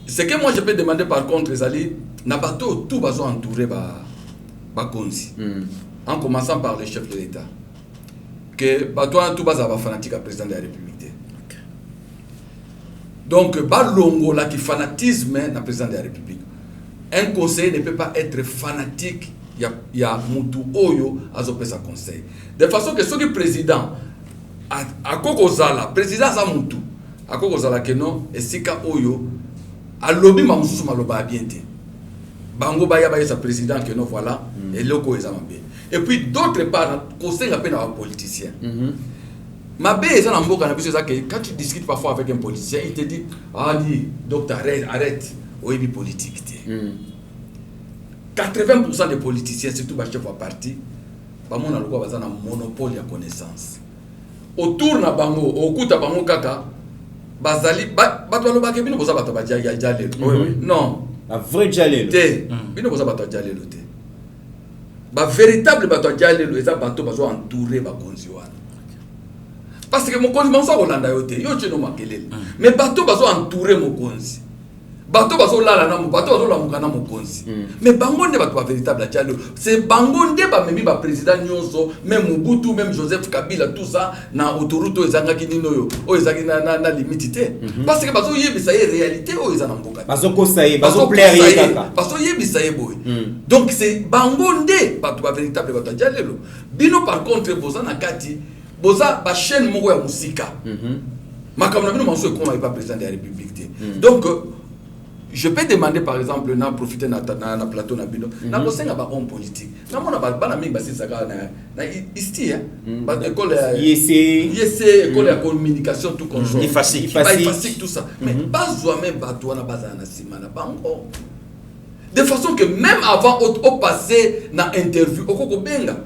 Ce que moi je peux demander par contre Ezali na bato tout bazo entouré ba konzi en commençant par le chef de l'État que bato tout baza ba fanatique à président de la République. Donc balongo la qui fanatisme na président de la République. Un conseiller ne peut pas être fanatique. Il y a mutu oyo azopé sa conseil. De façon que ce qui président a kokozala président za mutu a kokozala que non esika oyo a lobby ma mususu maloba bien te. Bango baya sa président que non voilà et loko ezama bien. Et puis d'autre part conseil a peine à un politicien. Ma bé na mboka na biso ça que quand tu discutes parfois avec un politicien il te dit dis docteur arrête oyebi politique te. 80% des politiciens, surtout les chefs de parti, ils ont un monopole de connaissance. Autour de bango, au coup de bango kaka, bazali, non. Un vrai jalelo. Bino boza bato jalelo te. Ba véritable bato jalelo, eza bato bazo entourer ba konzi wana. Parce que mon konzi manso kolanda yo te, yo cheno makelele. Mais bato bazo entourer mon konzi. Bato bazo lala na mo bato bazo la mukana mo konzi. Mais bango nde bato ba véritable jalelo. C'est bango nde ba memi ba président nyonso, même Mobutu, même Joseph Kabila, tout ça na autoroute ezanga kinino yo. O ezaki na limité. Parce que bazo yebisa ye réalité o ezana mboka. Bazo kosaye, bazo plaire kaka. Bazo yebisa ye boy. Donc c'est bango nde bato ba véritable bato jalelo. Bino par contre boza na kati boza ba chaîne moko ya musika. Makamna bino manso ko ma pas président de la République. Donc je peux demander par exemple na profiter na plateau na bino na kosenga ba homme politique na mona ba na mingi basisaka na isti ba école yese école de communication tout comme ça facile tout ça mais pas même ba toi na baza na sima na bango de façon que même avant au passer na interview okoko benga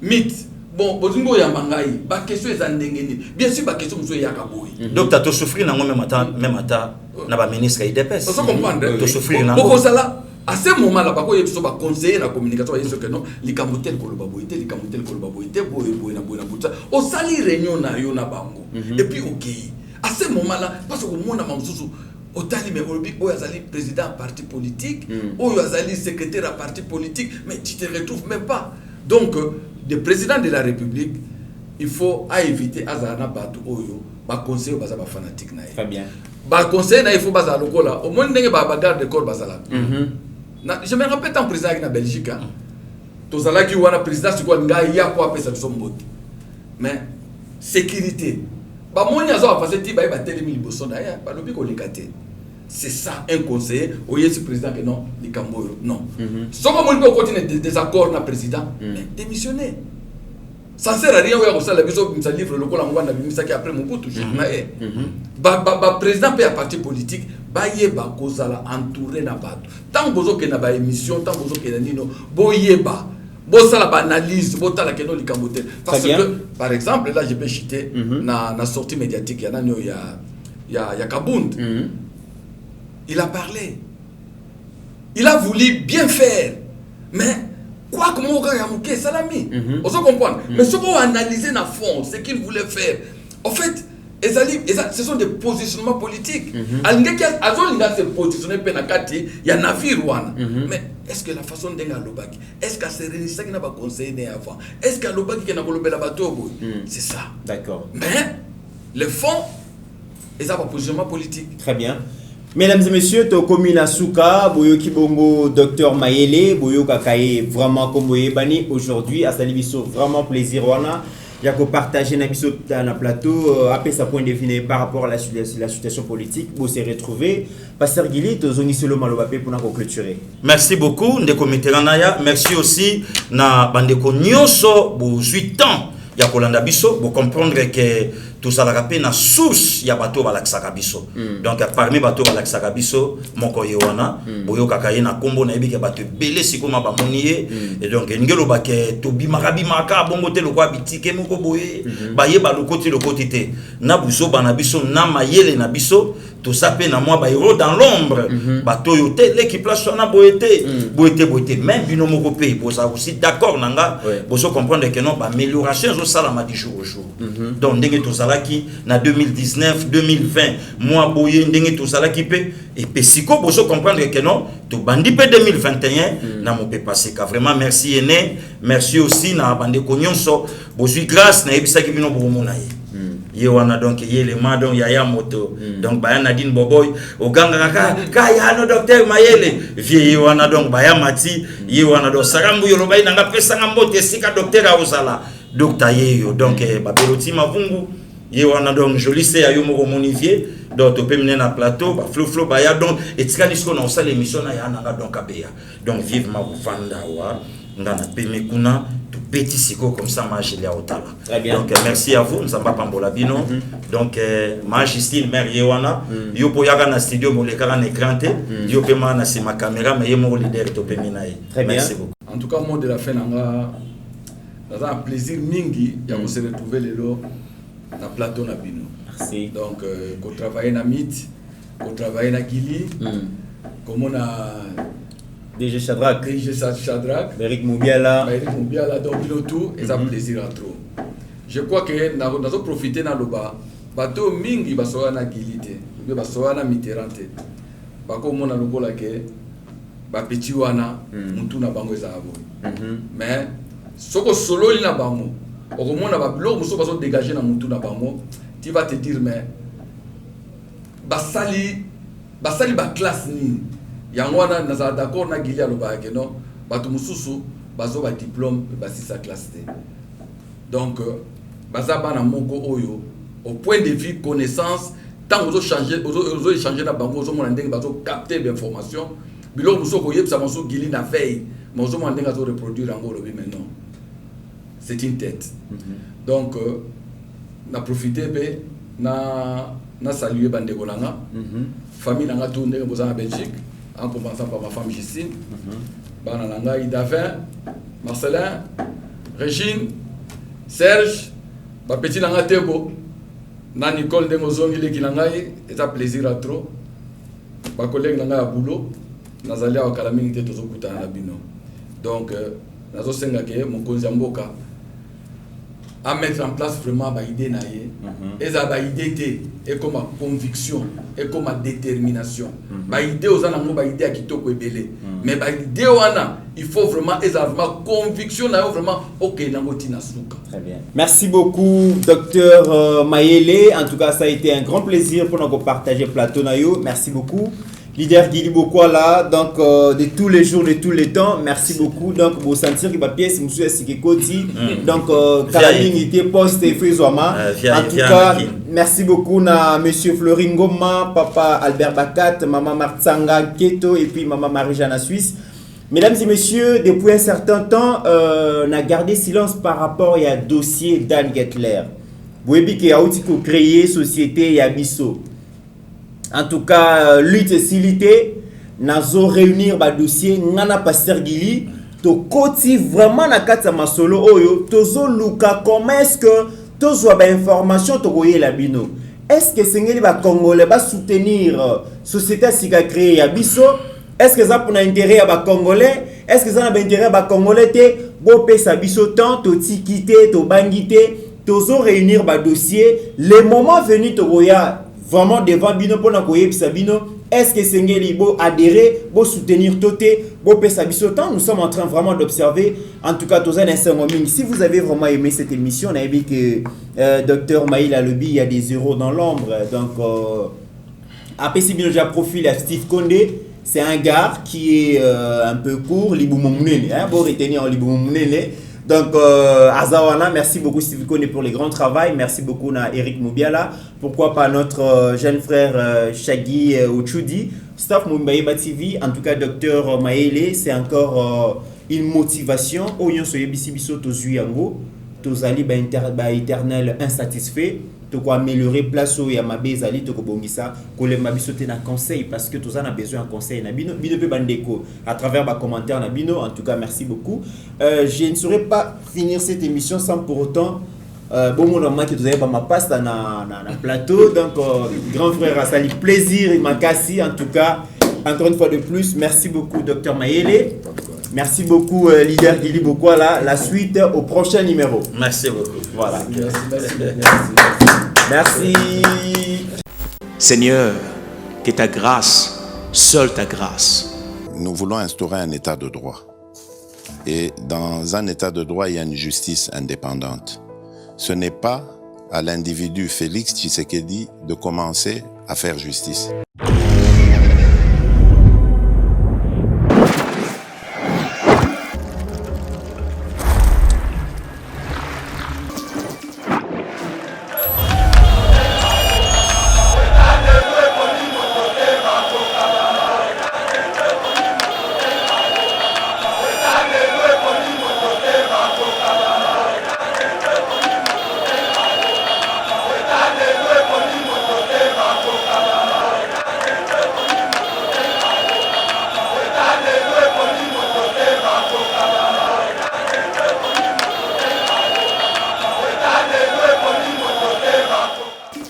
mythe. Bon, bozingo ya mangai, ba question eza ndengeni. Bien sûr ba question muso ya kaboyi. Donc tu as souffrir na même ata na ba ministre IDPS. Vous comprenez? Tu souffrir na. Boko sala à ce moment là ba ko yebiso ba conseiller na communication ba yeso que non, likamotel ko loba boyite, likamotel ko loba boyite, boy na buta. O sali réunion na yo na bango. Et puis OK. À ce moment là parce que mon na mamsusu Otali mais Olobi Oyazali président parti politique, Oyazali secrétaire à parti politique, mais tu te retrouves même pas. Donc le président de la République, il faut éviter Azana Batu Oyo, ba conseiller baza ba fanatique na. Très bien. Ba conseiller na il faut baza lokola, au moins ndenge ba garde de corps bazala. Je me rappelle tant président na Belgique, tozala ki wana président siko ngai ya ko apesa biso mbote. Mais sécurité. Ba moni azo passer ti ba telemi liboso na ya, ba lobi ko likate. C'est ça un conseiller au yesi président que non les Camboyo non soko moni peut continuer des accords na président mais démissionner ça sert à rien oya ko sala biso misa livre lokola ngwana bimisa ki après Mobutu na ba président pe à parti politique ba yeba ko sala entouré na bato tant bozo ke na ba émission tant bozo ke na nino boyeba bo sala ba analyse bo tala ke no likambote parce que par exemple là je peux citer na sortie médiatique ya nani ya Kabund. Il a parlé. Il a voulu bien faire. Mais, quoi que mon gars Yamouké, Salami, on se comprend. Mais ce qu'on a analysé dans le fond, ce qu'il voulait faire, en fait, ce sont des positionnements politiques. Azolinga se positionner penakati, il y a navire ouana. Mais est-ce que la façon dont Lobaki, est-ce que c'est Rénissa qui n'a pas conseillé avant? Est-ce que Lobaki qui n'a pas le bateau? C'est ça. D'accord. Mais, le fond, ils ont un positionnement politique. Très bien. Mesdames et messieurs, Tokomina Souka, Boyoki Bongo, Docteur Mayele, Boyo Kakaye, vraiment comme Boye Bani, aujourd'hui, à Salibiso, vraiment plaisir, Wana. Il y a que partager dans le plateau, après sa point défini par rapport à la situation politique, vous s'est retrouvé. Pasteur Guili, Tozoni Solo Malobapé pour nous clôturer. Merci beaucoup, Ndeko Miteranaya. Merci aussi, na Bandeko Nyoso, vous suivez tant. Ya Kolanda Biso, vous comprendre que tozalaka pe na source ya bato balakisaka biso donc parmi bato balakisaka biso moko ye wana boyokaka ye na kombo na yebike bato ebele sikoma bamoni ye et donc ngelobake tobimaka bongo te lokwa bitike moko boye bayeba lokoti te na buso bana biso na mayele na biso tosape na moi bayero dans l'ombre bato yo te l'équipe place na boyete même bino moko pe boza aussi d'accord nanga boso comprendre que non ba amélioration zo sala ma du jour au jour donc ndenge tozalaki na 2019 2020 moi boye ndenge tozalaki pe et pe siko boso comprendre que non to bandi pe 2021 na mo pe passer ka vraiment merci ene merci aussi na bande konyonso bozui grâce na ebisaki bino bomona ye ye wana donc ye le madon ya moto donc baya Nadine Boboy oganga ka ya no docteur Mayele vie wana donc baya mati ye wana do sarambu yo lobai nanga pesa ngambote sika docteur aozala docteur ye yo donc babeloti mavungu ye wana donc joli se ya yo moko monivier donc to pe na plateau ba flo baya donc etika nisko na osala émission na ya nanga donc abeya donc vivement vanda wa ngana peme kuna tout petit siko comme ça magie otala. Donc merci à vous nous amba pambola bino donc Justine mère yewana yo poyaga na studio moleka na écran te yo pema na sima caméra mais yemo leader to pemina merci beaucoup. En tout cas mot de la fin nanga ça un plaisir mingi ya se retrouver lelo na plateau na bino. Merci. Donc ko travailler na MIT, ko travailler na Gili comme on a DG Shadrach, Eric Moubiala, donc il tout et ça plaisir à trop. Je crois que nous avons profité dans le bas. Bateau mingi basoa na gilité, basoa na miterante. Bako mona lokola ke ba petit wana mutu na bango ezabo. Mais soko solo li na bango. Okomona ba blo muso baso dégager na mutu na bango, tu vas te dire mais basali ba classe ni yango wana naza d'accord na Gili aloba ke non bato mususu bazo ba diplôme basi sa classe te donc baza bana moko oyo au point de vue connaissance tant ozo changer ozo échanger na bango ozo mona ndenge bazo capter l'information bilo muso ko yebsa muso Gili na veille mais ozo mona ndenge azo reproduire yango lobi maintenant c'est une tête donc na profiter be na saluer bande kolanga famille nanga tout ndenge boza na Belgique en commençant par ma femme Justine, Banananga, Idavin, Marcelin, Régine, Serge, ma petite Nanga Tebo, na Nicole de Mozongi qui Nangaï, et ça plaisir à trop. Ma collègue Nanga Boulot, Nazalia au Kalaming était toujours Kuta Nabino. Donc, Nazo Sengake, mon Konzamboka, à mettre en place vraiment ma idée naïe et ça ma idée et comme ma conviction et comme ma détermination ma idée aux anamo ma idée à kitoko ebele mais ma idée wana il faut vraiment et ça vraiment conviction naïe vraiment OK nangoti nasuka. Très bien, merci beaucoup docteur Mayele, en tout cas ça a été un grand plaisir pour nous partager plateau nayo, merci beaucoup. Leader Gili Bokwala, donc de tous les jours, de tous les temps, merci beaucoup. Donc, vous sentir que ma pièce, monsieur Sikekoti, donc, Kalamingité, Poste et Frizouama. En tout cas, merci beaucoup à monsieur Floringoma, papa Albert Bakat, maman Martsanga Keto et puis maman Marie-Jeanne Suisse. Mesdames et messieurs, depuis un certain temps, on a gardé silence par rapport à dossier Dan Gettler. Vous voyez qu'il y a aussi créé société Yabiso. En tout cas, lutte et silité, nazo réunir ba dossier ngana Pasteur Gili to koti vraiment na kata masolo oyo tozo luka comment est-ce que tozo ba information to koye la bino. Est-ce que sengeli ba congolais ba soutenir société sika créé ya biso? Est-ce que ça pour intérêt à ba congolais? Est-ce que ça na intérêt à ba congolais te bo pesa biso temps to tikité to bangité tozo réunir ba dossier le moment venu to koya vraiment devant bino pour nakoye bisabino. Est-ce que Sengeli bo adhérer, bo soutenir toté, bo pesa biso temps? Nous sommes en train vraiment d'observer. En tout cas, tous un instant. Si vous avez vraiment aimé cette émission, on a vu que Dr Maïl Alobi, il y a des zéros dans l'ombre. Donc, après si bien déjà profil à Steve Condé, c'est un gars qui est un peu court, Liboumoumounene, hein, bon retenir en Liboumoumounene. Donc, Azawana, merci beaucoup Steve Condé pour le grand travail. Merci beaucoup à Eric Moubiala. Pourquoi pas notre jeune frère Shaggy Ochudi. Staff Mumbaïba TV, en tout cas, docteur Maele, c'est encore une motivation. Oyon soye bisi biso tozu yango. tozali éternel insatisfait toko améliorer place où ya mabe ezali toko bongisa kolemba biso te na conseil parce que tous on a besoin de conseil na bino pe bandeko à travers ma commentaire na bino. En tout cas merci beaucoup. Je ne saurais pas finir cette émission sans pour autant bon mon normal que vous avez pas ma passe na plateau donc grand frère Asali plaisir et makasi. En tout cas encore une fois de plus merci beaucoup Dr Mayele. Merci beaucoup, leader Gili Bokwala. La suite au prochain numéro. Merci beaucoup. Voilà. Merci. Seigneur, que ta grâce, seule ta grâce. Nous voulons instaurer un état de droit. Et dans un état de droit, il y a une justice indépendante. Ce n'est pas à l'individu Félix Tshisekedi de commencer à faire justice.